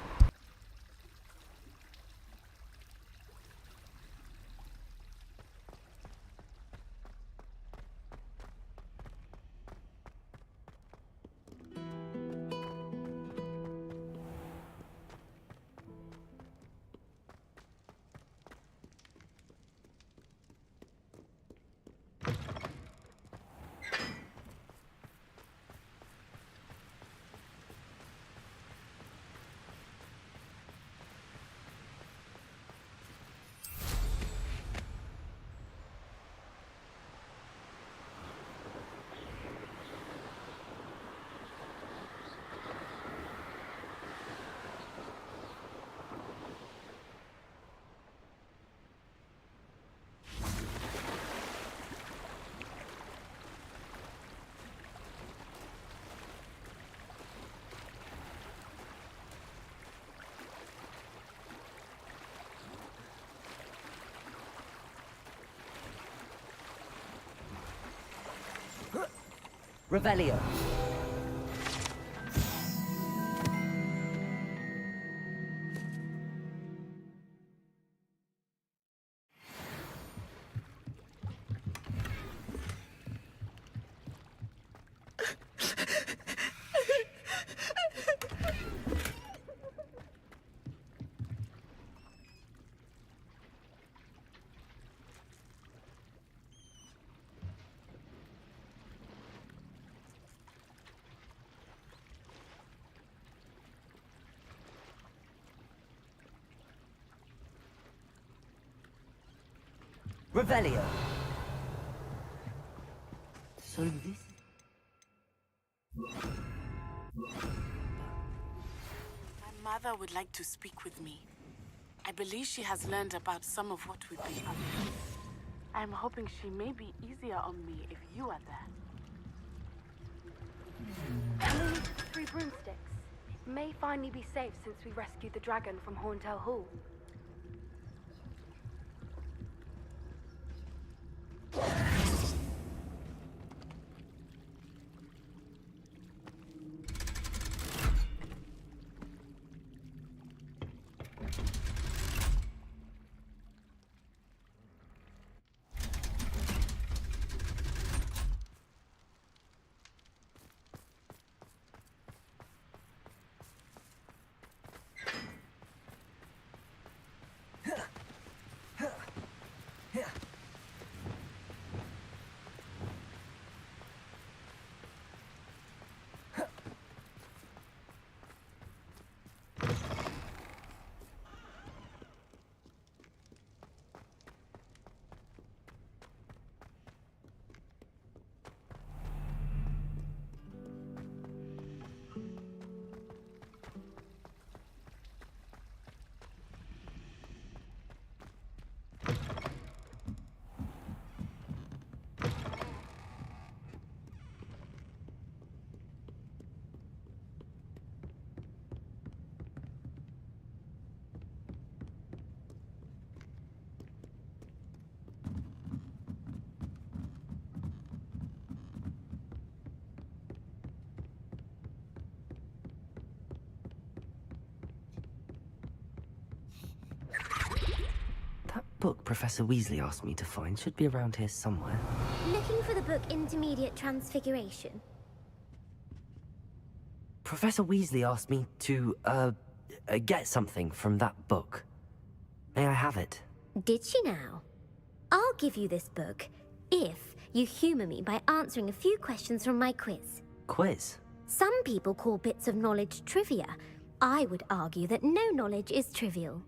Revelio. Revelio. So this... My mother would like to speak with me. I believe she has learned about some of what would be up. I'm hoping she may be easier on me if you are there. Only needs 3 broomsticks. It may finally be safe since we rescued the dragon from Horntail Hall. That book Professor Weasley asked me to find should be around here somewhere. Looking for the book Intermediate Transfiguration. Professor Weasley asked me to, get something from that book. May I have it? Did she now? I'll give you this book if you humour me by answering a few questions from my quiz. Quiz? Some people call bits of knowledge trivia. I would argue that no knowledge is trivial.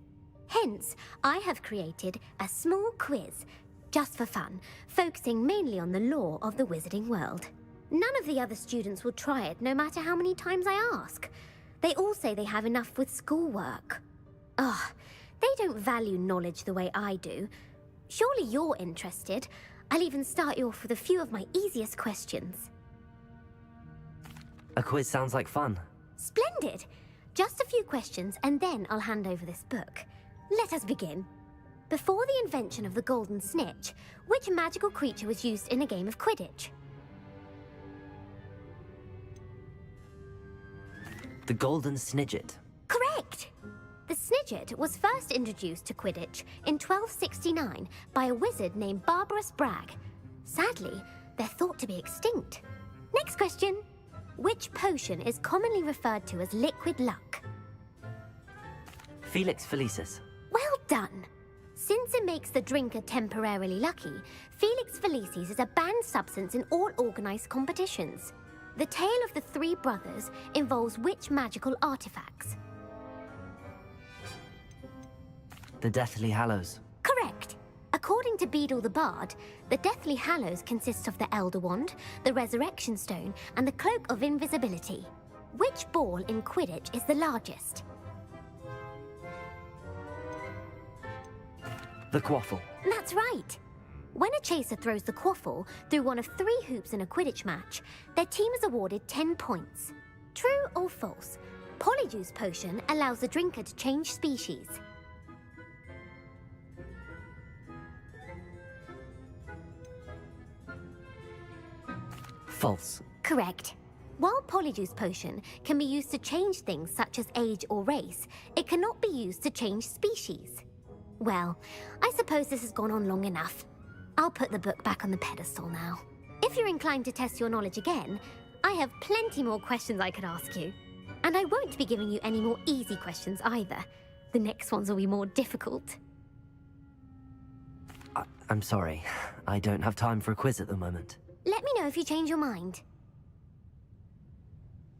Hence, I have created a small quiz, just for fun, focusing mainly on the lore of the wizarding world. None of the other students will try it, no matter how many times I ask. They all say they have enough with schoolwork. Ugh, they don't value knowledge the way I do. Surely you're interested. I'll even start you off with a few of my easiest questions. A quiz sounds like fun. Splendid! Just a few questions, and then I'll hand over this book. Let us begin. Before the invention of the golden snitch, which magical creature was used in a game of Quidditch? The Golden Snidget. Correct! The Snidget was first introduced to Quidditch in 1269 by a wizard named Barbarous Bragg. Sadly, they're thought to be extinct. Next question. Which potion is commonly referred to as liquid luck? Felix Felicis. Well done! Since it makes the drinker temporarily lucky, Felix Felicis is a banned substance in all organised competitions. The tale of the 3 brothers involves which magical artifacts? The Deathly Hallows. Correct! According to Beedle the Bard, the Deathly Hallows consists of the Elder Wand, the Resurrection Stone, and the Cloak of Invisibility. Which ball in Quidditch is the largest? The Quaffle. That's right! When a chaser throws the quaffle through one of 3 hoops in a Quidditch match, their team is awarded 10 points. True or false? Polyjuice Potion allows the drinker to change species. False. Correct. While Polyjuice Potion can be used to change things such as age or race, it cannot be used to change species. Well, I suppose this has gone on long enough. I'll put the book back on the pedestal now. If you're inclined to test your knowledge again, I have plenty more questions I could ask you. And I won't be giving you any more easy questions either. The next ones will be more difficult. I'm sorry. I don't have time for a quiz at the moment. Let me know if you change your mind.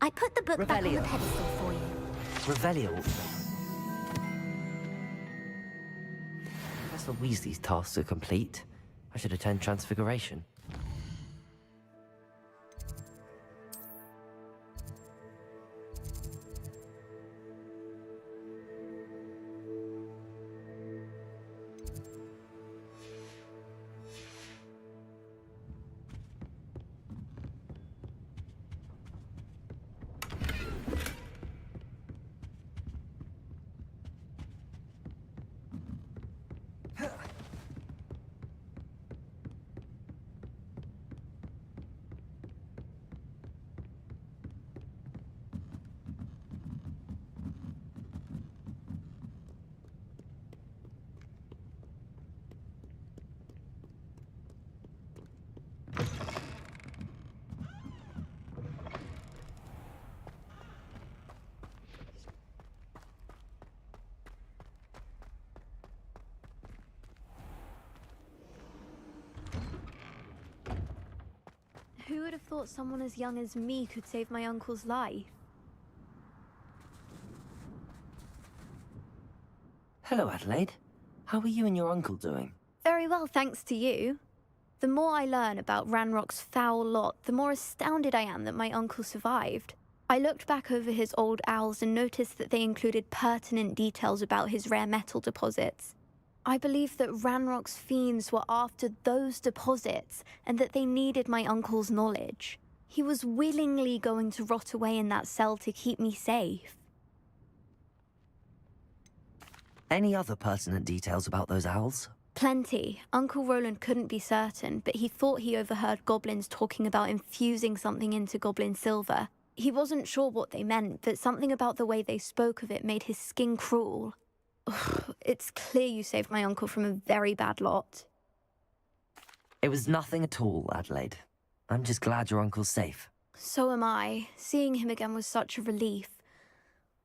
I put the book back on the pedestal for you. Revelio. Professor Weasley's tasks are complete. I should attend Transfiguration. Who would have thought someone as young as me could save my uncle's life? Hello, Adelaide. How are you and your uncle doing? Very well, thanks to you. The more I learn about Ranrock's foul lot, the more astounded I am that my uncle survived. I looked back over his old owls and noticed that they included pertinent details about his rare metal deposits. I believe that Ranrock's fiends were after those deposits and that they needed my uncle's knowledge. He was willingly going to rot away in that cell to keep me safe. Any other pertinent details about those owls? Plenty. Uncle Roland couldn't be certain, but he thought he overheard goblins talking about infusing something into goblin silver. He wasn't sure what they meant, but something about the way they spoke of it made his skin crawl. It's clear you saved my uncle from a very bad lot. It was nothing at all, Adelaide. I'm just glad your uncle's safe. So am I. Seeing him again was such a relief.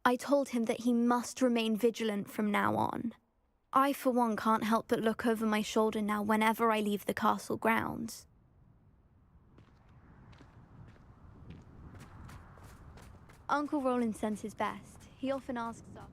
I told him that he must remain vigilant from now on. I, for one, can't help but look over my shoulder now whenever I leave the castle grounds. Uncle Roland sends his best. He often asks us.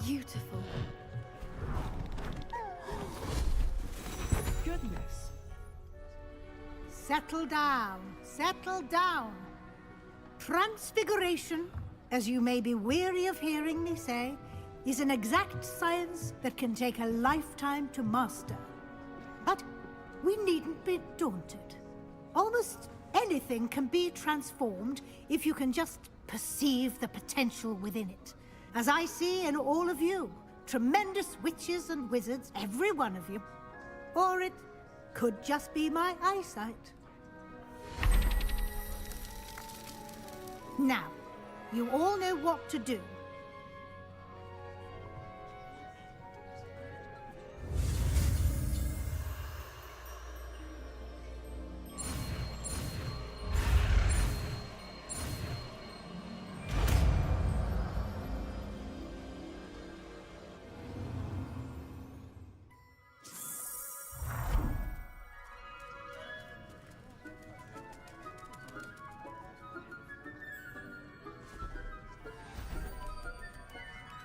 Beautiful. Goodness. Settle down. Settle down. Transfiguration, as you may be weary of hearing me say, is an exact science that can take a lifetime to master. But we needn't be daunted. Almost anything can be transformed if you can just perceive the potential within it. As I see in all of you, tremendous witches and wizards, every one of you. Or it could just be my eyesight. Now, you all know what to do.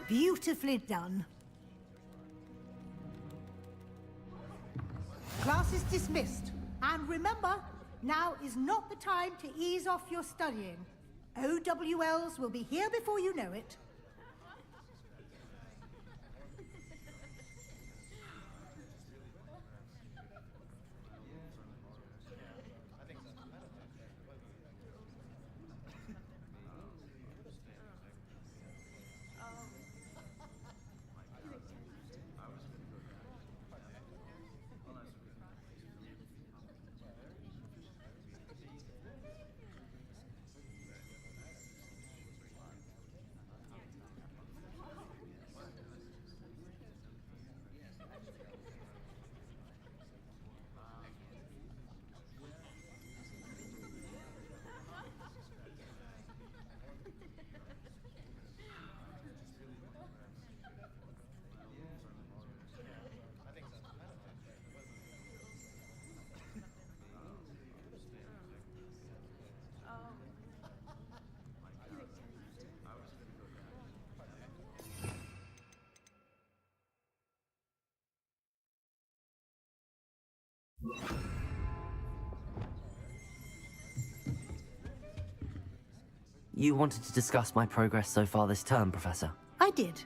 Beautifully done. Class is dismissed. And remember, now is not the time to ease off your studying. OWLs will be here before you know it. you wanted to discuss my progress so far this term, Professor. I did.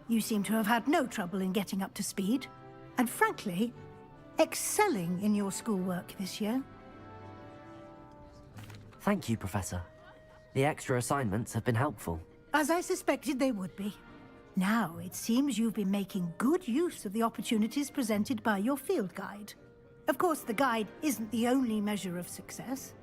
You seem to have had no trouble in getting up to speed, and frankly, excelling in your schoolwork this year. Thank you, Professor. The extra assignments have been helpful. As I suspected they would be. Now, it seems you've been making good use of the opportunities presented by your field guide. Of course, the guide isn't the only measure of success.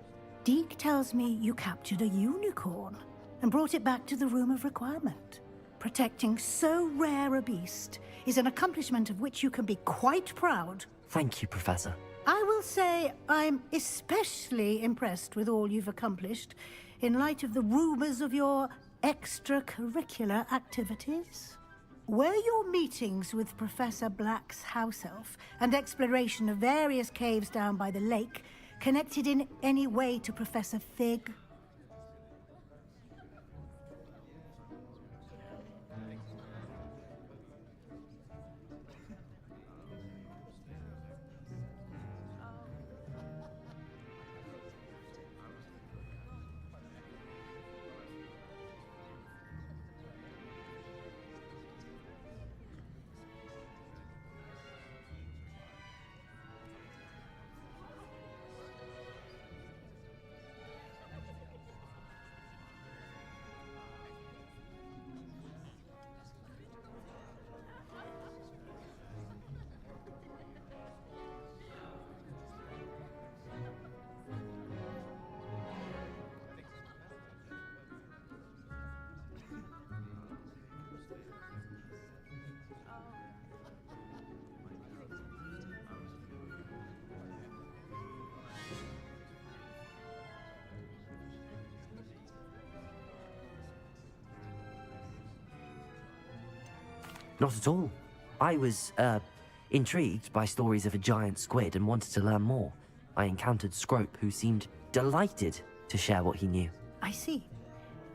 Deke tells me you captured a unicorn and brought it back to the Room of Requirement. Protecting so rare a beast is an accomplishment of which you can be quite proud. Thank you, Professor. I will say I'm especially impressed with all you've accomplished in light of the rumors of your extracurricular activities. Were your meetings with Professor Black's house elf and exploration of various caves down by the lake connected in any way to Professor Fig? Not at all. I was, intrigued by stories of a giant squid and wanted to learn more. I encountered Scrope, who seemed delighted to share what he knew. I see.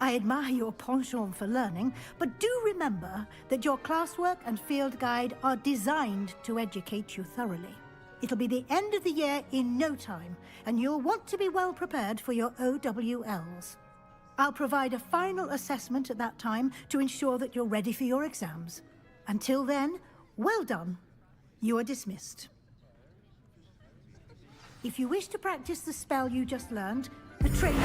I admire your penchant for learning, but do remember that your classwork and field guide are designed to educate you thoroughly. It'll be the end of the year in no time, and you'll want to be well prepared for your OWLs. I'll provide a final assessment at that time to ensure that you're ready for your exams. Until then, well done. You are dismissed. If you wish to practice the spell you just learned, the training...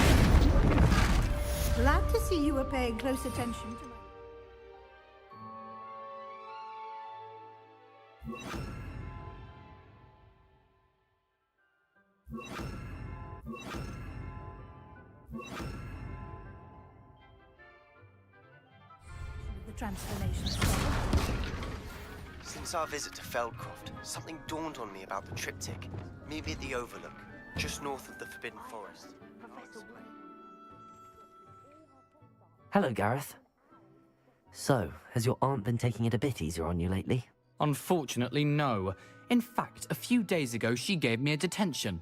Glad to see you are paying close attention to the transformation spell. Since our visit to Feldcroft, something dawned on me about the triptych. Maybe at the Overlook, just north of the Forbidden Forest. Hello, Gareth. So, has your aunt been taking it a bit easier on you lately? Unfortunately, no. In fact, a few days ago, she gave me a detention.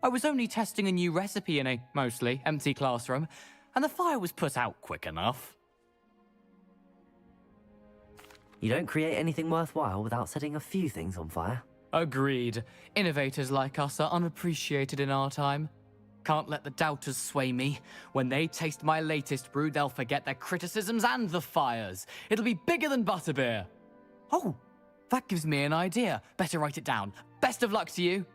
I was only testing a new recipe in a mostly empty classroom, and the fire was put out quick enough. You don't create anything worthwhile without setting a few things on fire. Agreed. Innovators like us are unappreciated in our time. Can't let the doubters sway me. When they taste my latest brew, they'll forget their criticisms and the fires. It'll be bigger than butterbeer. Oh, that gives me an idea. Better write it down. Best of luck to you.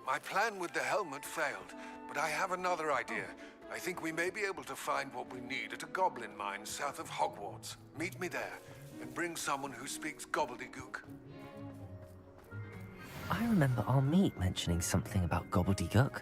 My plan with the helmet failed, but I have another idea. I think we may be able to find what we need at a goblin mine south of Hogwarts. Meet me there, and bring someone who speaks gobbledygook. I remember our meet mentioning something about gobbledygook.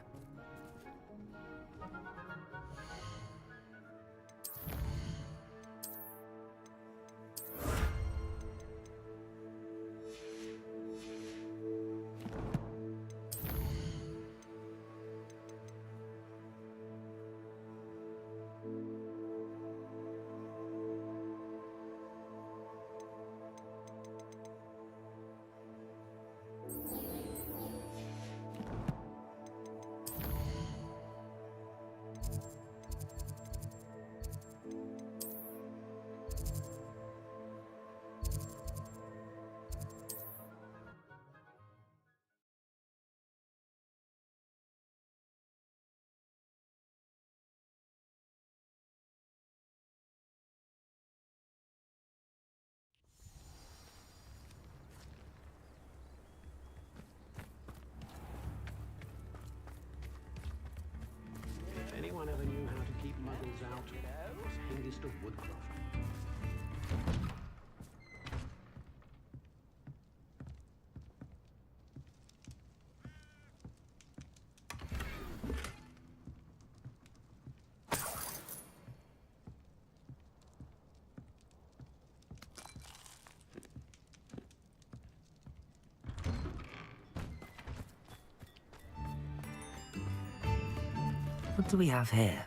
What do we have here?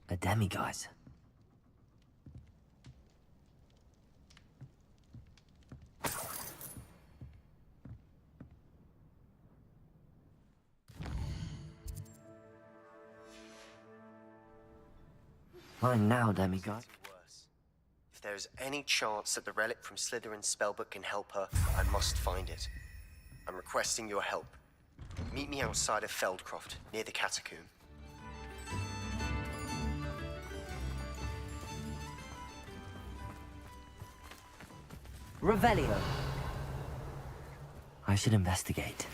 A demiguise. Fine now, demiguise. Worse. If there is any chance that the relic from Slytherin's spellbook can help her, I must find it. I'm requesting your help. Meet me outside of Feldcroft, near the catacomb. Revelio. I should investigate.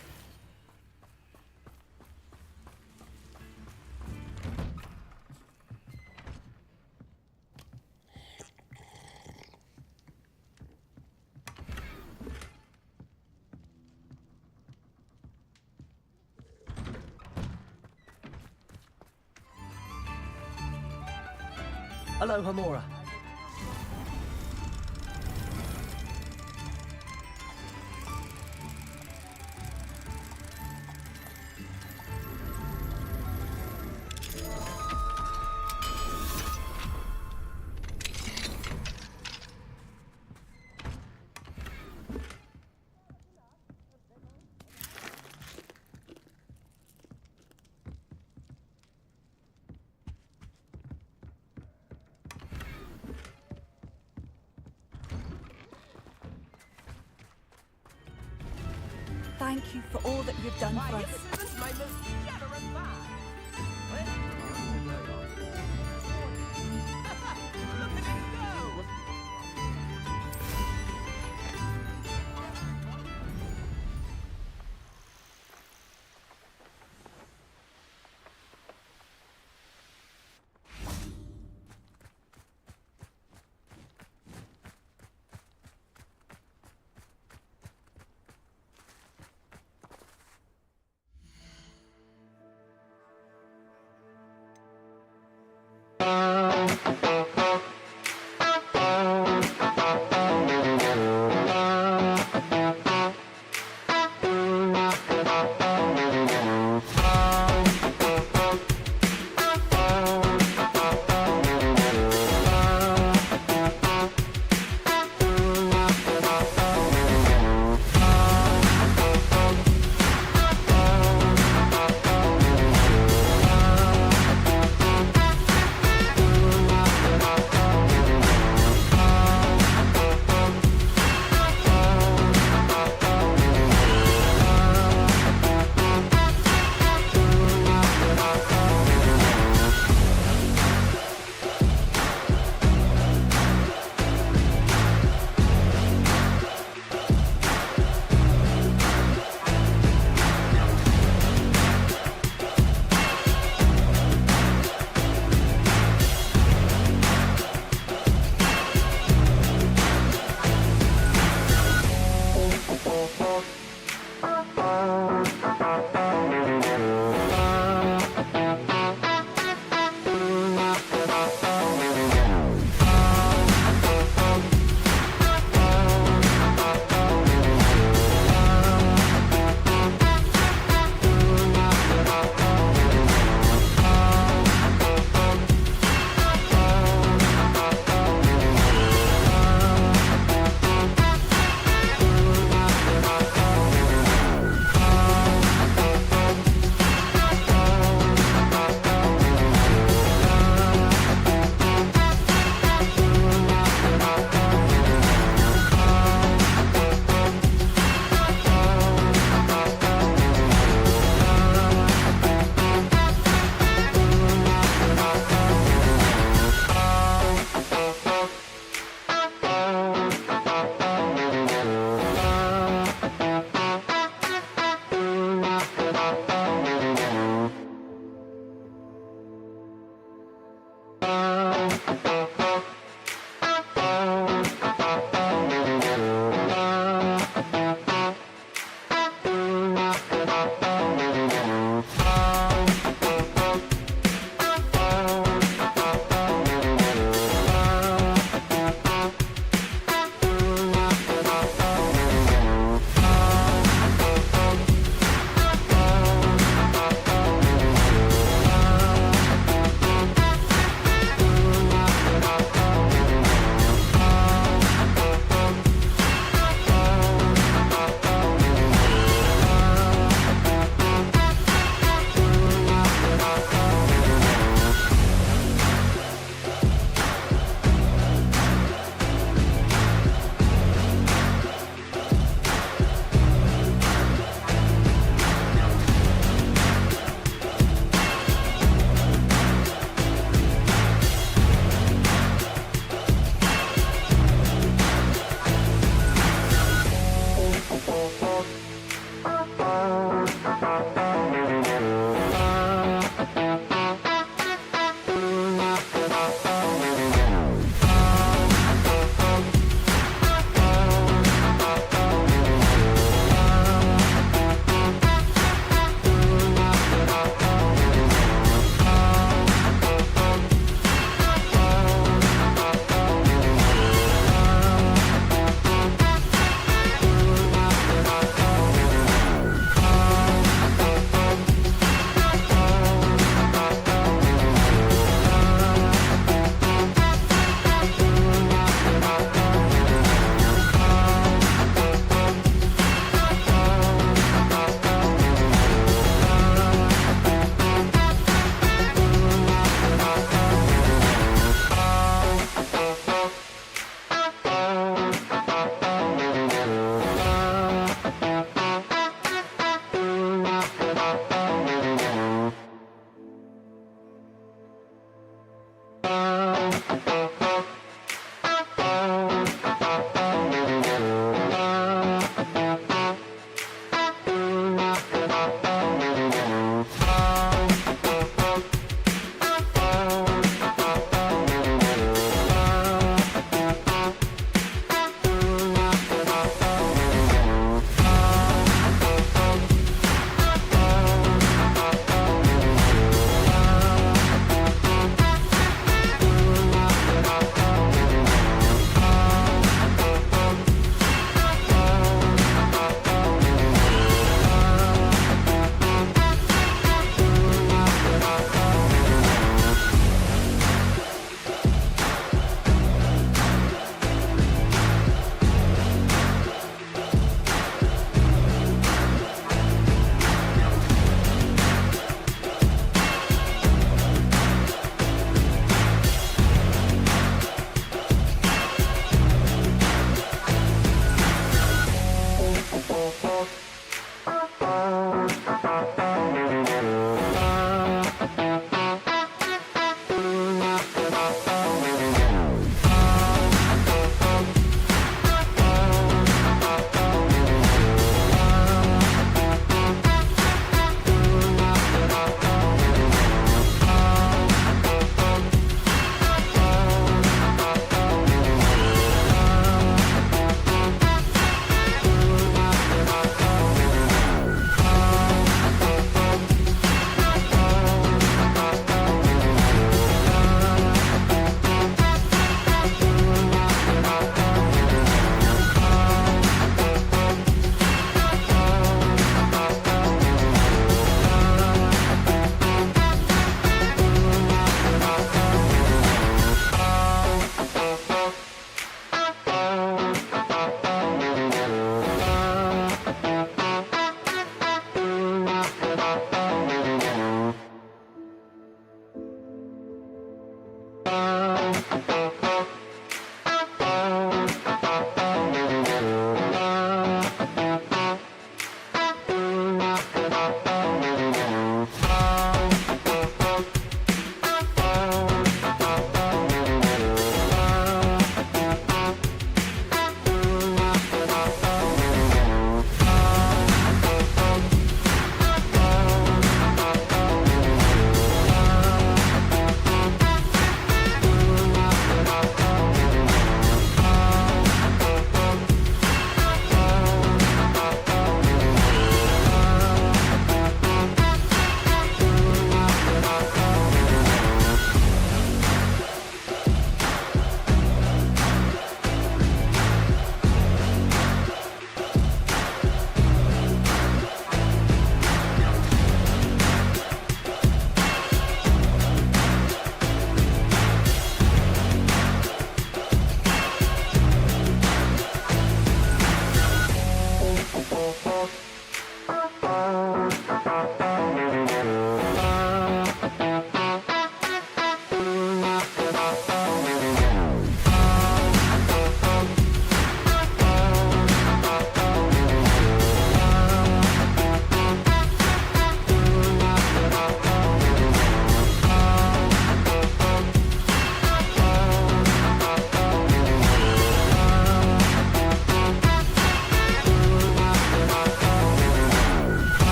Hello, Hamora. Thank you for all that you've done for us.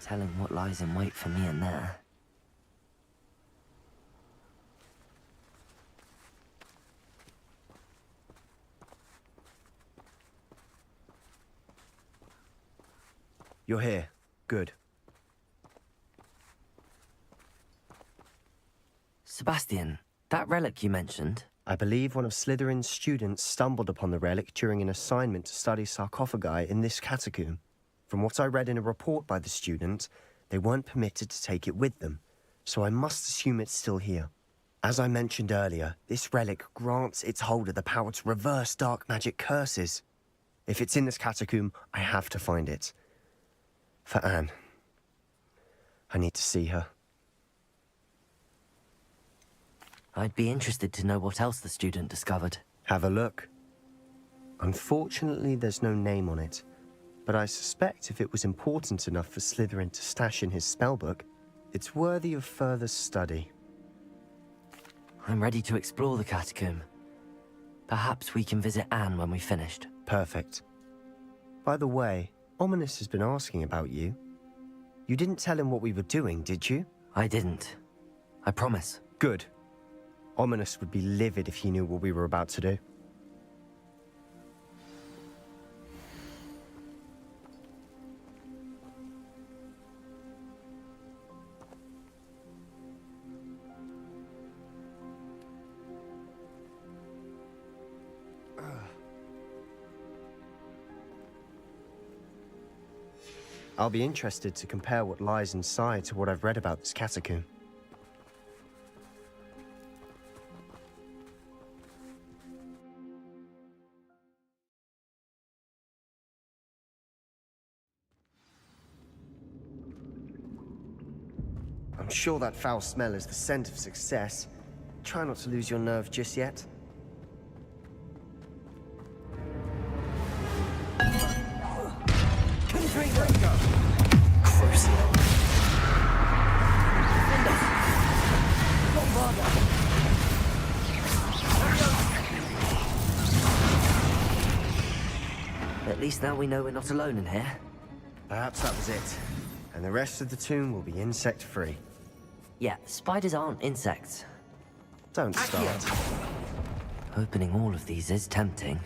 telling what lies in wait for me in there. You're here. Good. Sebastian, that relic you mentioned? I believe one of Slytherin's students stumbled upon the relic during an assignment to study sarcophagi in this catacomb. From what I read in a report by the student, they weren't permitted to take it with them, so I must assume it's still here. As I mentioned earlier, this relic grants its holder the power to reverse dark magic curses. If it's in this catacomb, I have to find it. For Anne. I need to see her. I'd be interested to know what else the student discovered. Have a look. Unfortunately, there's no name on it, but I suspect if it was important enough for Slytherin to stash in his spellbook, it's worthy of further study. I'm ready to explore the catacomb. Perhaps we can visit Anne when we've finished. Perfect. By the way, Ominous has been asking about you. You didn't tell him what we were doing, did you? I didn't. I promise. Good. Ominous would be livid if he knew what we were about to do. I'll be interested to compare what lies inside to what I've read about this catacomb. I'm sure that foul smell is the scent of success. Try not to lose your nerve just yet. At least now we know we're not alone in here. Perhaps that was it. And the rest of the tomb will be insect-free. Yeah, spiders aren't insects. Don't start. Opening all of these is tempting.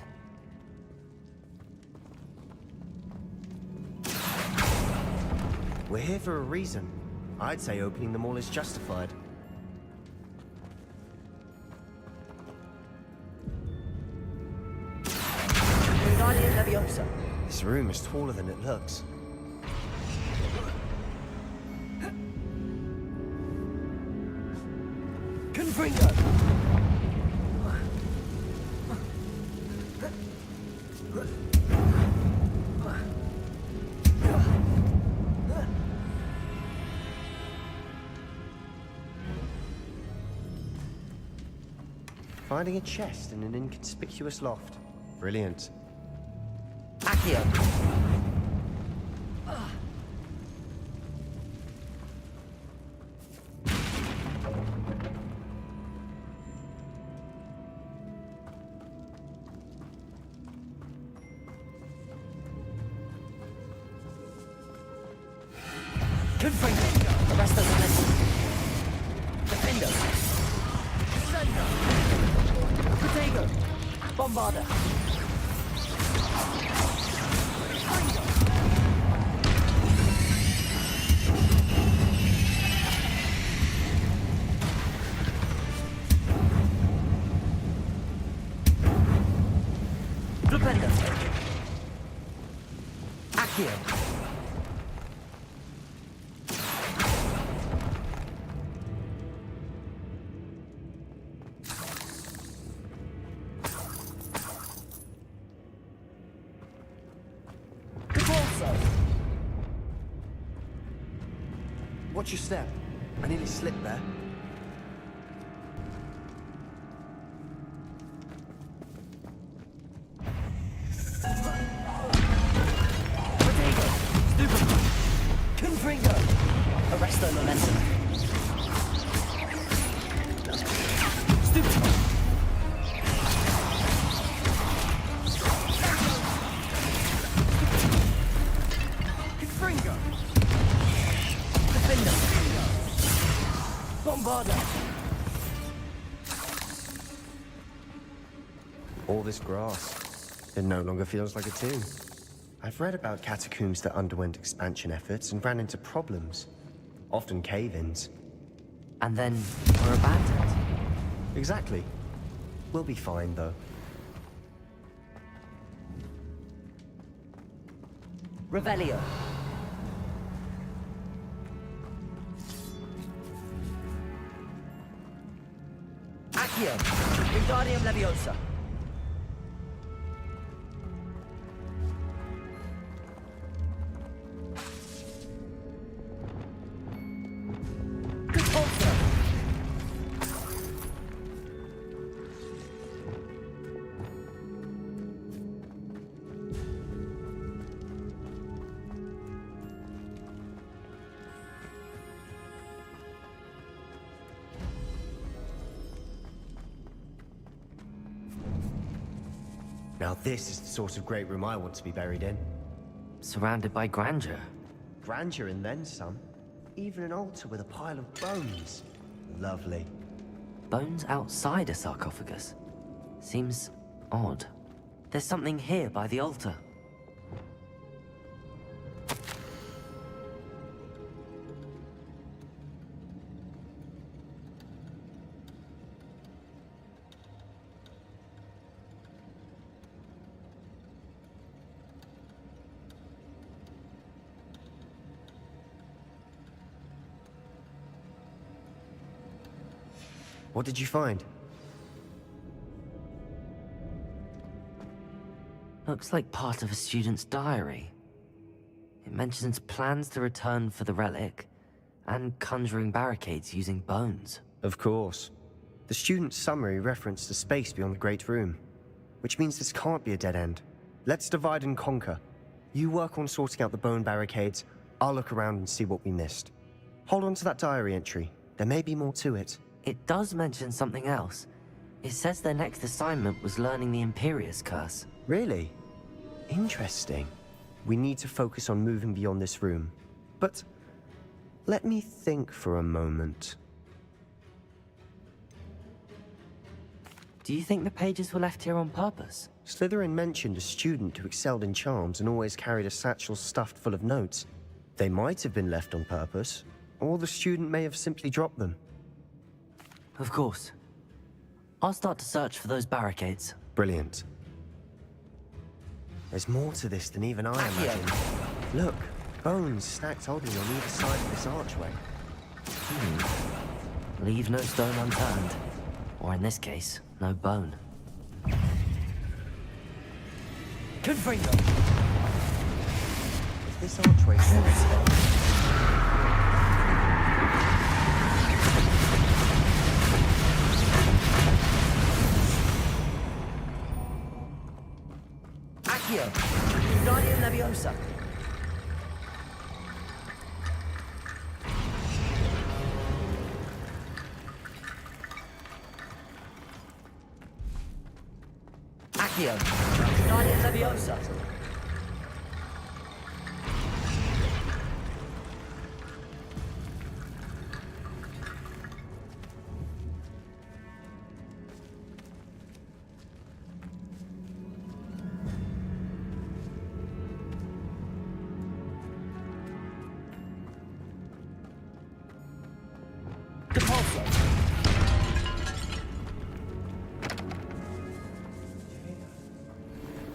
We're here for a reason. I'd say opening them all is justified. This room is taller than it looks. Confringo! Finding a chest in an inconspicuous loft. Brilliant. Accio! Confringo! Arrest those men. Defender! Potato! Bombarder! Flipendo! Accio! Watch your step. I nearly slipped there. Confringo! Arresto momentum. Stupid! Confringo! Bombarda! All this grass, it no longer feels like a tomb. I've read about catacombs that underwent expansion efforts and ran into problems, often cave-ins. And then were abandoned. Exactly. We'll be fine, though. Revelio. Accio. Wingardium Leviosa. Now this is the sort of great room I want to be buried in. Surrounded by grandeur. Grandeur and then some. Even an altar with a pile of bones. Lovely. Bones outside a sarcophagus. Seems odd. There's something here by the altar. What did you find? Looks like part of a student's diary. It mentions plans to return for the relic, and conjuring barricades using bones. Of course. The student's summary referenced the space beyond the Great Room, which means this can't be a dead end. Let's divide and conquer. You work on sorting out the bone barricades, I'll look around and see what we missed. Hold on to that diary entry. There may be more to it. It does mention something else. It says their next assignment was learning the Imperius Curse. Really? Interesting. We need to focus on moving beyond this room. But let me think for a moment. Do you think the pages were left here on purpose? Slytherin mentioned a student who excelled in charms and always carried a satchel stuffed full of notes. They might have been left on purpose, or the student may have simply dropped them. Of course. I'll start to search for those barricades. Brilliant. There's more to this than even I imagined. Look, bones stacked oddly on either side of this archway. Leave no stone unturned. Or in this case, no bone. Confringo. Is this archway Accio. Wingardium Leviosa. Accio. Wingardium Leviosa.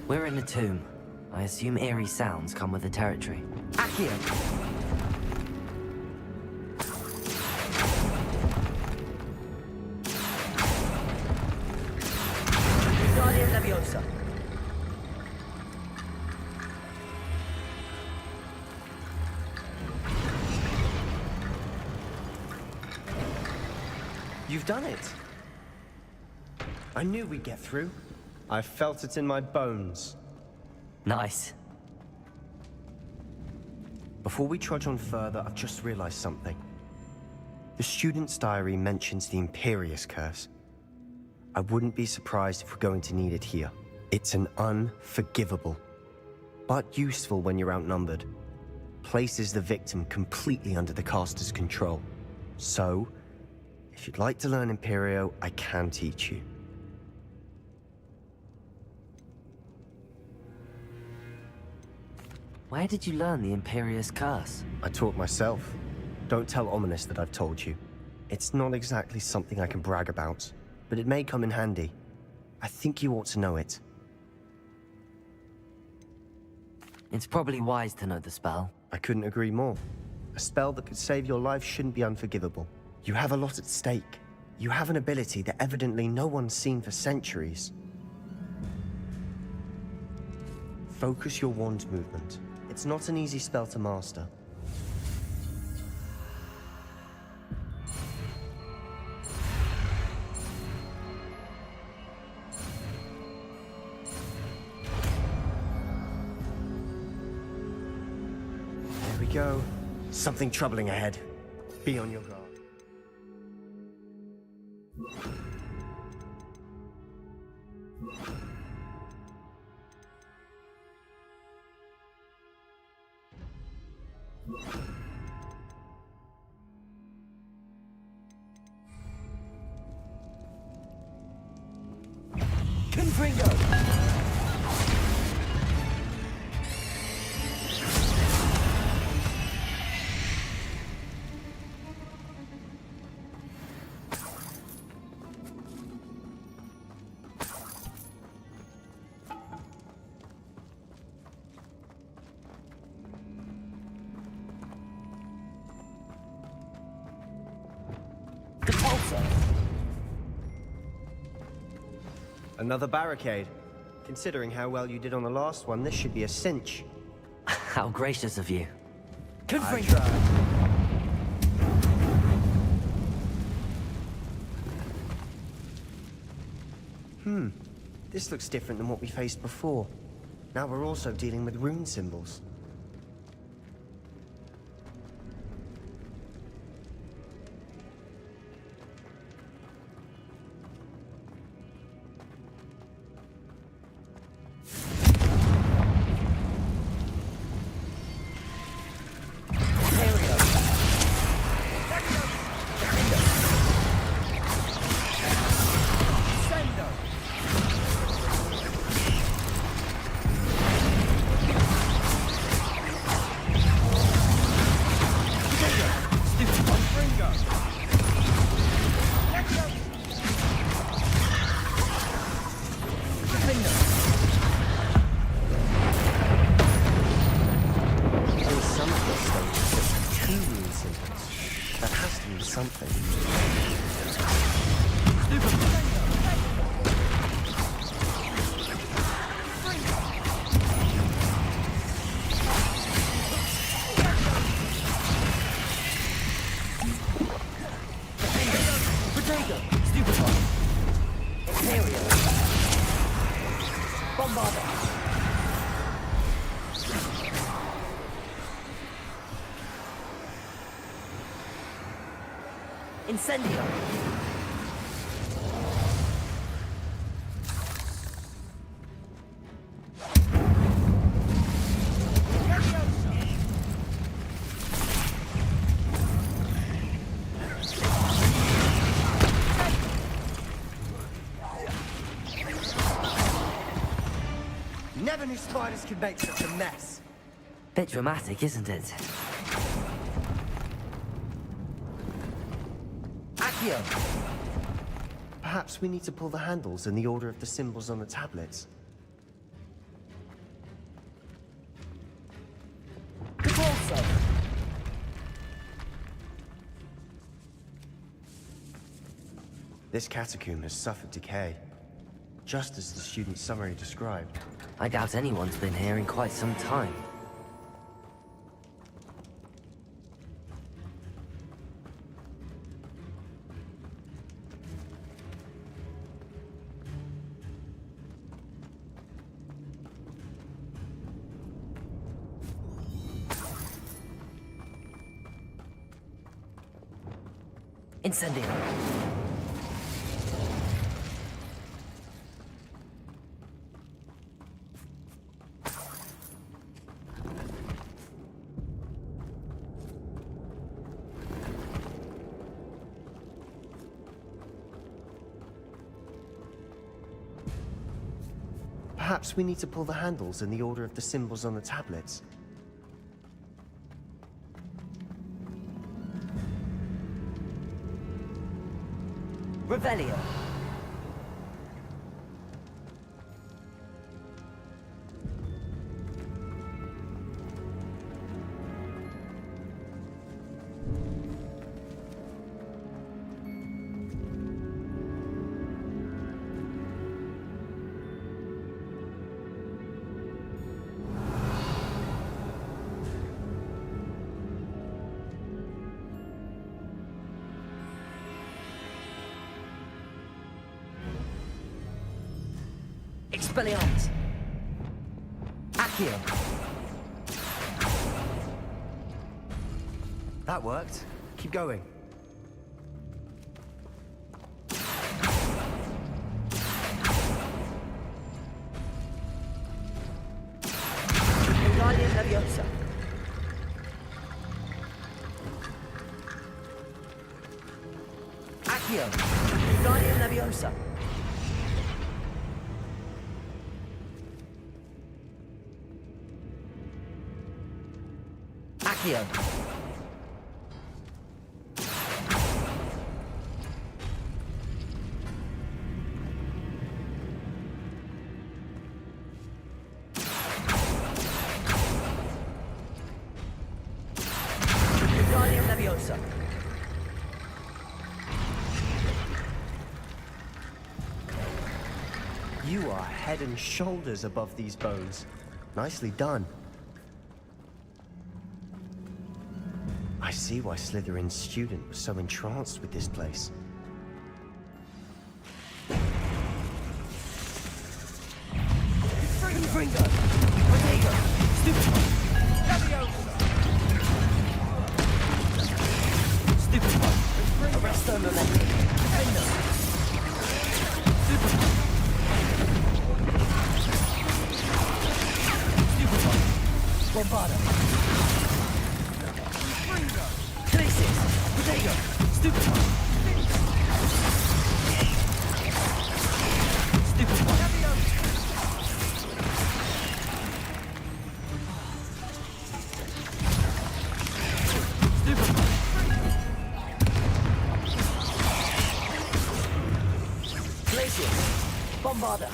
We're in a tomb. I assume eerie sounds come with the territory. Accio. Wingardium Leviosa. You've done it! I knew we'd get through. I felt it in my bones. Nice. Before we trudge on further, I've just realized something. The student's diary mentions the Imperius Curse. I wouldn't be surprised if we're going to need it here. It's an unforgivable, but useful when you're outnumbered. Places the victim completely under the caster's control. So, If you'd like to learn Imperio, I can teach you. Where did you learn the Imperious Curse? I taught myself. Don't tell Ominous that I've told you. It's not exactly something I can brag about, but it may come in handy. I think you ought to know it. It's probably wise to know the spell. I couldn't agree more. A spell that could save your life shouldn't be unforgivable. You have a lot at stake. You have an ability that evidently no one's seen for centuries. Focus your wand movement. It's not an easy spell to master. There we go. Something troubling ahead. Be on your guard. Confringo! Another barricade. Considering how well you did on the last one, this should be a cinch. How gracious of you. I tried. This looks different than what we faced before. Now we're also dealing with rune symbols. Incendio! Never knew spiders could make such a mess. Bit dramatic, isn't it? Perhaps we need to pull the handles in the order of the symbols on the tablets. This catacomb has suffered decay, just as the student's summary described. I doubt anyone's been here in quite some time. Incendio! Perhaps we need to pull the handles in the order of the symbols on the tablets. Revelio. Expelliarmus. Accio. That worked. Keep going. Guardian Leviosa. Accio. Guardian Leviosa. Accio. Guardian Leviosa. You are head and shoulders above these bones. Nicely done. I see why Slytherin's student was so entranced with this place. Confringo. Protego. Stupid. Stupid one. Arresto Momentum. Defendo. Stupid one. Stupid one. Bombardo. Crisis. Protego. Stupid one. Stupid one. Bombarda.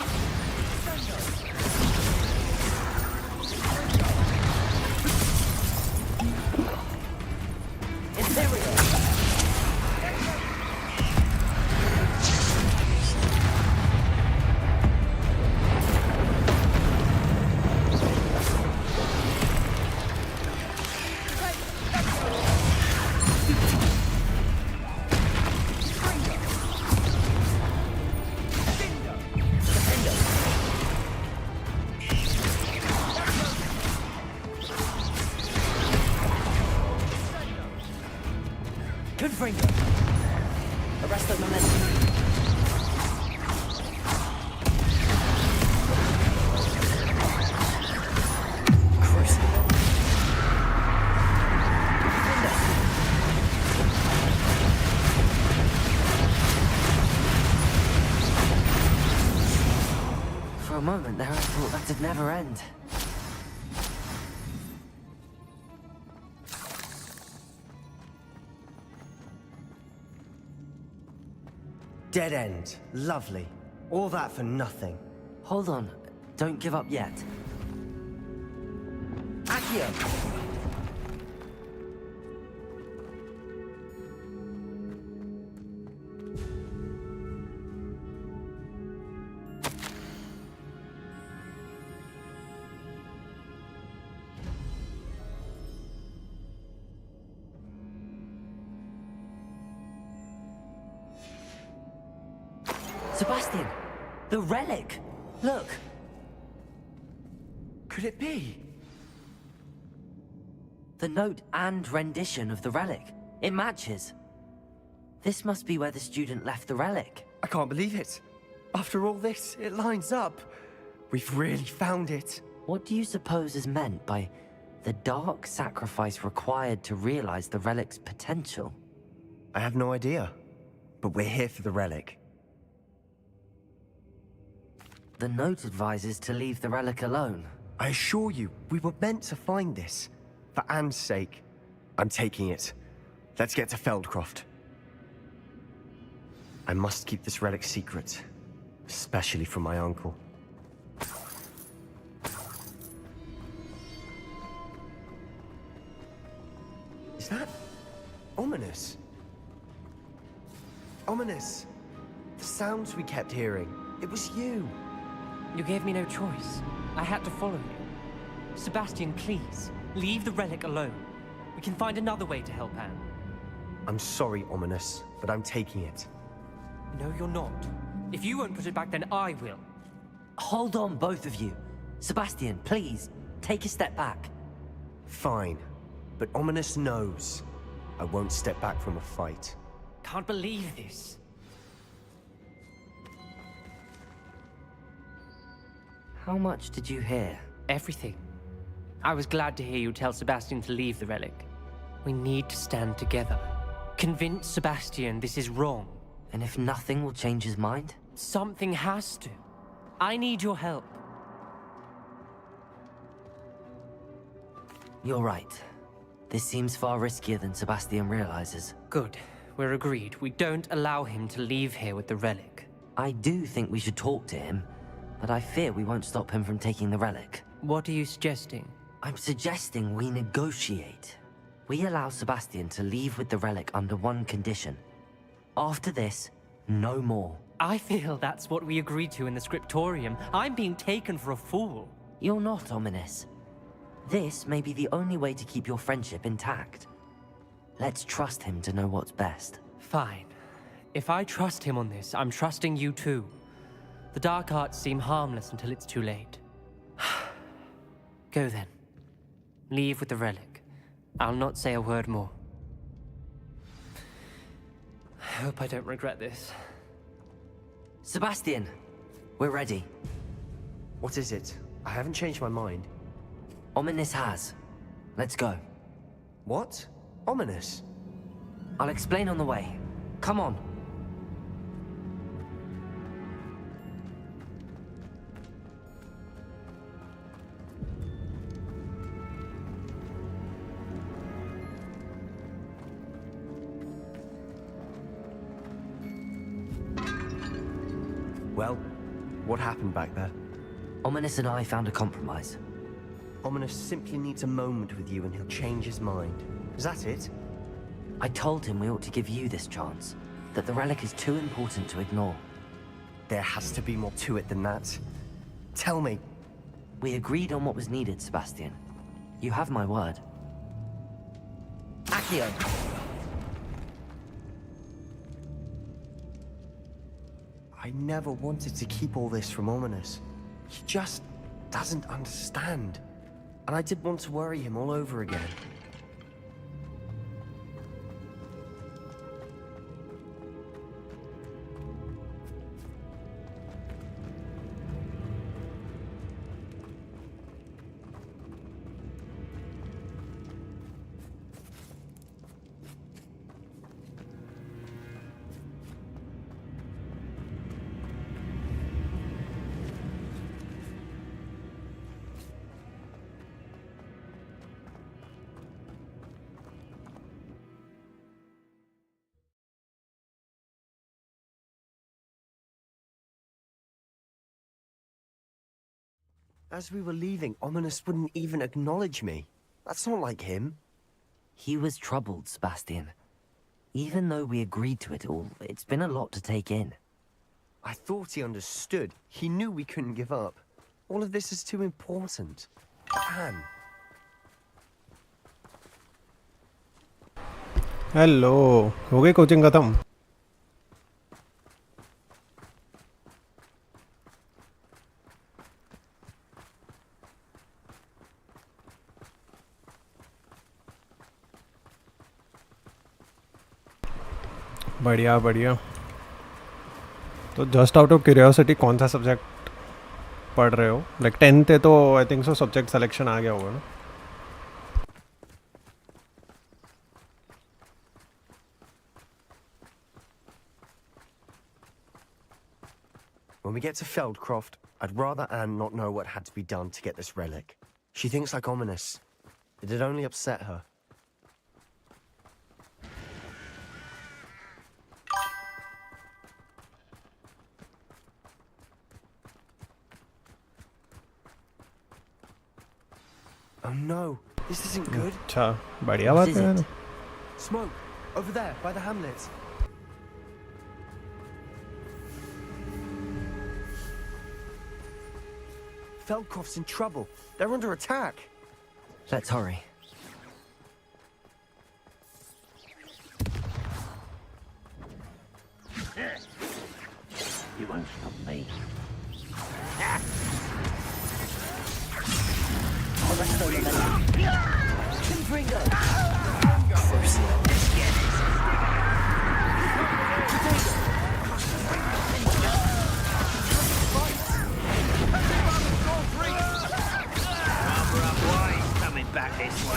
Imperial. Confringo. Arresto Momentum. Crucible. For a moment there, I thought that'd never end. Dead end. Lovely. All that for nothing. Hold on. Don't give up yet. Accio. Sebastian! The relic! Look! Could it be? The note and rendition of the relic. It matches. This must be where the student left the relic. I can't believe it. After all this, it lines up. We've really found it. What do you suppose is meant by the dark sacrifice required to realize the relic's potential? I have no idea. But we're here for the relic. The note advises to leave the relic alone. I assure you, we were meant to find this. For Anne's sake. I'm taking it. Let's get to Feldcroft. I must keep this relic secret. Especially from my uncle. Is that... ominous? Ominous. The sounds we kept hearing. It was you. You gave me no choice. I had to follow you. Sebastian, please, leave the relic alone. We can find another way to help Anne. I'm sorry, Ominous, but I'm taking it. No, you're not. If you won't put it back, then I will. Hold on, both of you. Sebastian, please, take a step back. Fine, but Ominous knows. I won't step back from a fight. Can't believe this. How much did you hear? Everything. I was glad to hear you tell Sebastian to leave the relic. We need to stand together. Convince Sebastian this is wrong. And if nothing will change his mind? Something has to. I need your help. You're right. This seems far riskier than Sebastian realizes. Good. We're agreed. We don't allow him to leave here with the relic. I do think we should talk to him, but I fear we won't stop him from taking the relic. What are you suggesting? I'm suggesting we negotiate. We allow Sebastian to leave with the relic under one condition. After this, no more. I feel that's what we agreed to in the scriptorium. I'm being taken for a fool. You're not, Ominous. This may be the only way to keep your friendship intact. Let's trust him to know what's best. Fine. If I trust him on this, I'm trusting you too. The dark arts seem harmless until it's too late. Go then. Leave with the relic. I'll not say a word more. I hope I don't regret this. Sebastian, we're ready. What is it? I haven't changed my mind. Ominous has. Let's go. What? Ominous? I'll explain on the way. Come on. Well, what happened back there? Ominous and I found a compromise. Ominous simply needs a moment with you and he'll change his mind. Is that it? I told him we ought to give you this chance, that the relic is too important to ignore. There has to be more to it than that. Tell me. We agreed on what was needed, Sebastian. You have my word. Accio! I never wanted to keep all this from Ominous. He just doesn't understand. And I didn't want to worry him all over again. As we were leaving, Ominous wouldn't even acknowledge me. That's not like him. He was troubled, Sebastian. Even though we agreed to it all, it's been a lot to take in. I thought he understood. He knew we couldn't give up. All of this is too important. Anne. Hello हो गई coaching खत्म बढ़िया बढ़िया तो just out of curiosity कौन सा subject पढ़ रहे हो लाइक 10th है तो I think so subject selection आ गया होगा ना When we get to Feldcroft, I'd rather Anne not know what had to be done to get this relic. She thinks like ominous. It'd only upset her. Oh no, this isn't good. अच्छा बढ़िया बात है यार. Smoke, over there, by the hamlet. Feldcroft's in trouble. They're under attack. Let's hurry. You won't stop me. Coming back this way.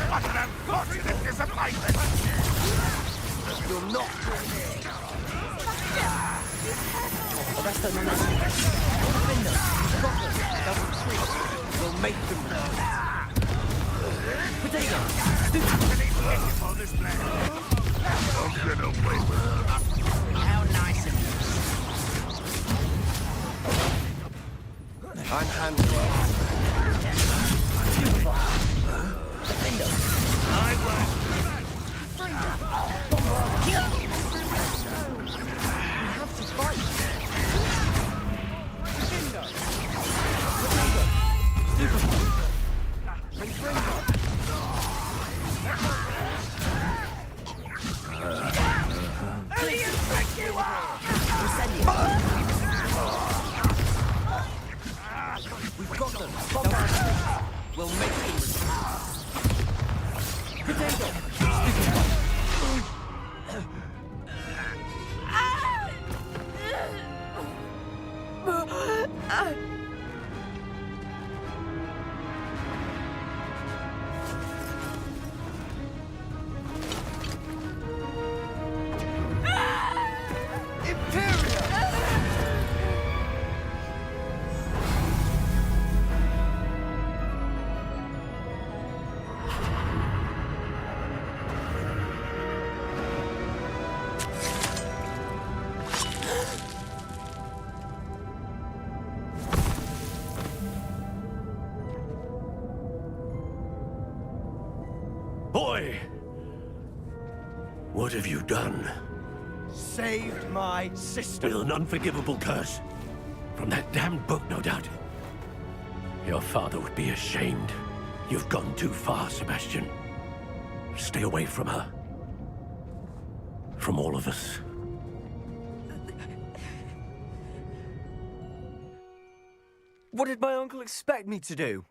What an unfortunate disappointment! You're not arrest them on that. Window. Stop them. Double tree. We'll make them learn. Potato. On this plan. I'm gonna wait. How nice of I'm handling it. Window. I won't. We've got them. We'll make them retreat. Potato. Boy! What have you done? Saved my sister. With an unforgivable curse. From that damned book, no doubt. Your father would be ashamed. You've gone too far, Sebastian. Stay away from her. From all of us. What did my uncle expect me to do?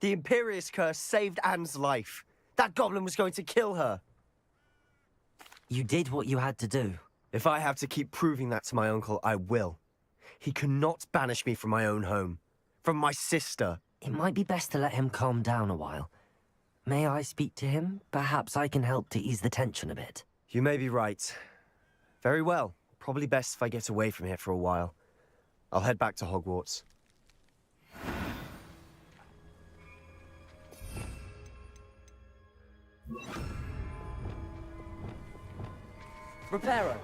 The Imperious curse saved Anne's life. That goblin was going to kill her. You did what you had to do. If I have to keep proving that to my uncle, I will. He cannot banish me from my own home. From my sister. It might be best to let him calm down a while. May I speak to him? Perhaps I can help to ease the tension a bit. You may be right. Very well. Probably best if I get away from here for a while. I'll head back to Hogwarts. Reparo.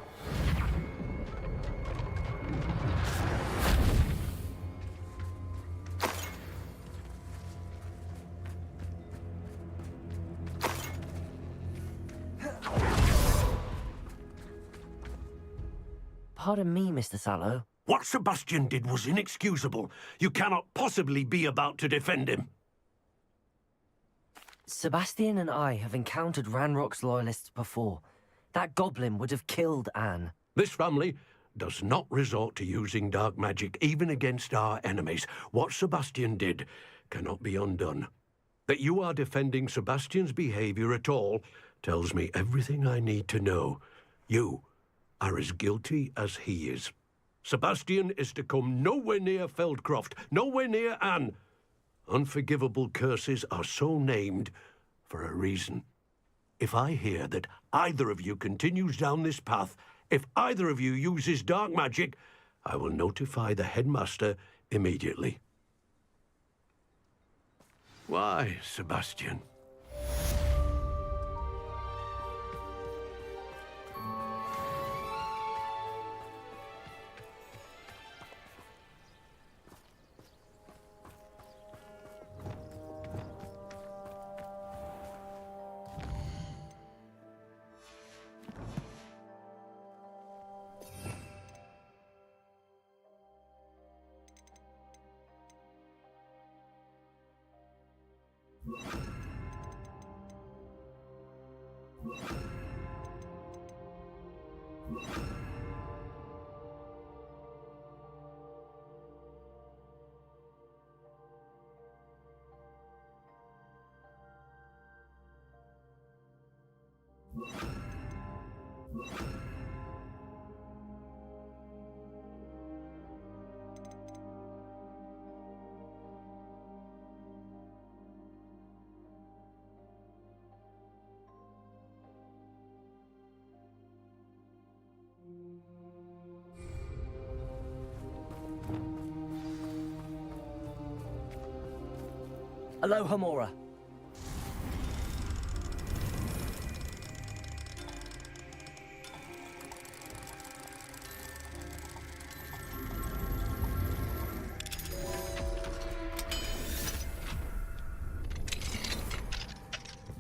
Pardon me, Mr. Sallow. What Sebastian did was inexcusable. You cannot possibly be about to defend him. Sebastian and I have encountered Ranrock's loyalists before. That goblin would have killed Anne. This family does not resort to using dark magic, even against our enemies. What Sebastian did cannot be undone. That you are defending Sebastian's behavior at all tells me everything I need to know. You are as guilty as he is. Sebastian is to come nowhere near Feldcroft, nowhere near Anne. Unforgivable curses are so named for a reason. If I hear that either of you continues down this path, if either of you uses dark magic, I will notify the headmaster immediately. Why, Sebastian? Aloha, Mora.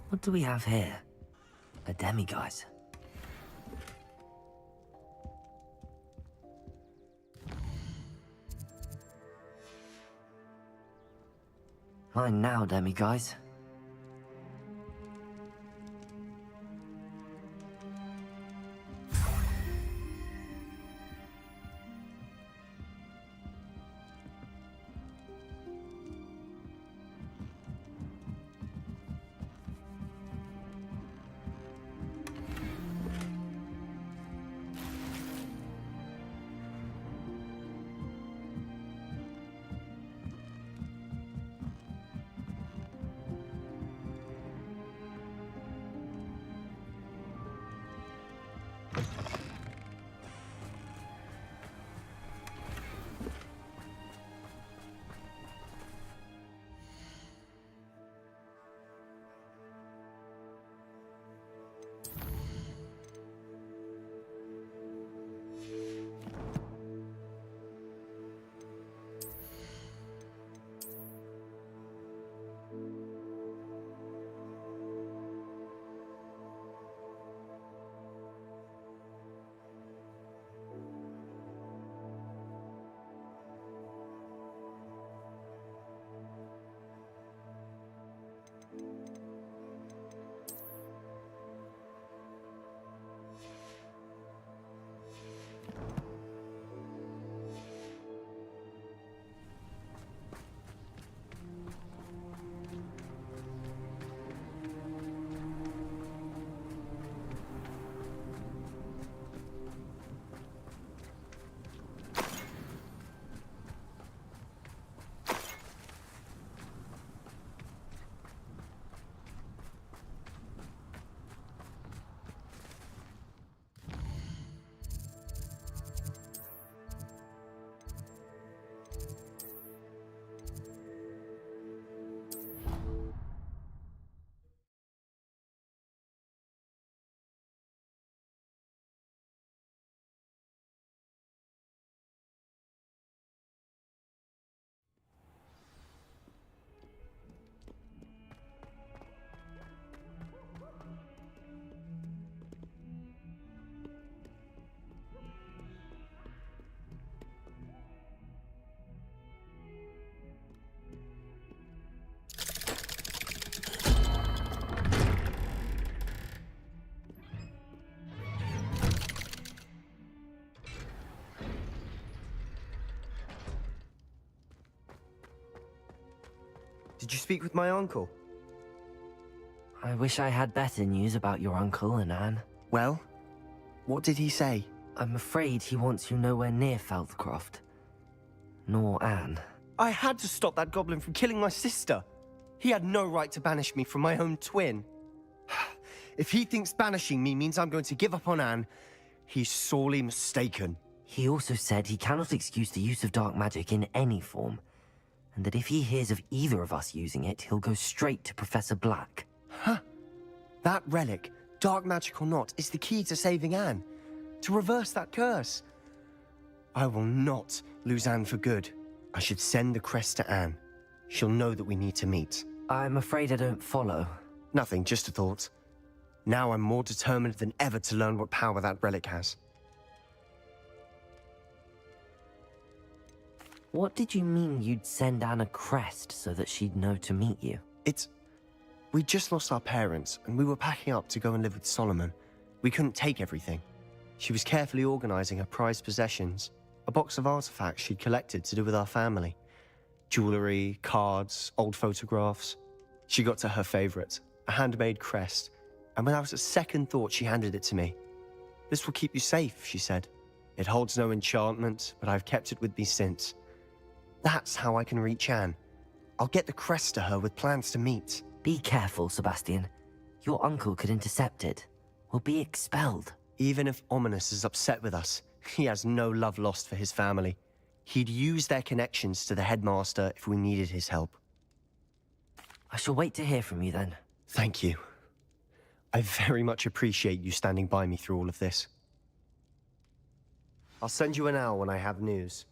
What do we have here? A demiguise. Fine now, demiguise. Did you speak with my uncle? I wish I had better news about your uncle and Anne. Well, what did he say? I'm afraid he wants you nowhere near Feldcroft. Nor Anne. I had to stop that goblin from killing my sister. He had no right to banish me from my own twin. If he thinks banishing me means I'm going to give up on Anne, he's sorely mistaken. He also said he cannot excuse the use of dark magic in any form, and that if he hears of either of us using it, he'll go straight to Professor Black. Huh? That relic, dark magic or not, is the key to saving Anne. To reverse that curse. I will not lose Anne for good. I should send the crest to Anne. She'll know that we need to meet. I'm afraid I don't follow. Nothing, just a thought. Now I'm more determined than ever to learn what power that relic has. What did you mean you'd send Anne a crest so that she'd know to meet you? We just lost our parents, and we were packing up to go and live with Solomon. We couldn't take everything. She was carefully organizing her prized possessions, a box of artifacts she'd collected to do with our family. Jewelry, cards, old photographs. She got to her favorite, a handmade crest, and without a second thought, she handed it to me. "This will keep you safe," she said. "It holds no enchantment, but I've kept it with me since. That's how I can reach Anne. I'll get the crest to her with plans to meet." Be careful, Sebastian. Your uncle could intercept it. We'll be expelled. Even if Ominous is upset with us, he has no love lost for his family. He'd use their connections to the headmaster if we needed his help. I shall wait to hear from you then. Thank you. I very much appreciate you standing by me through all of this. I'll send you an owl when I have news.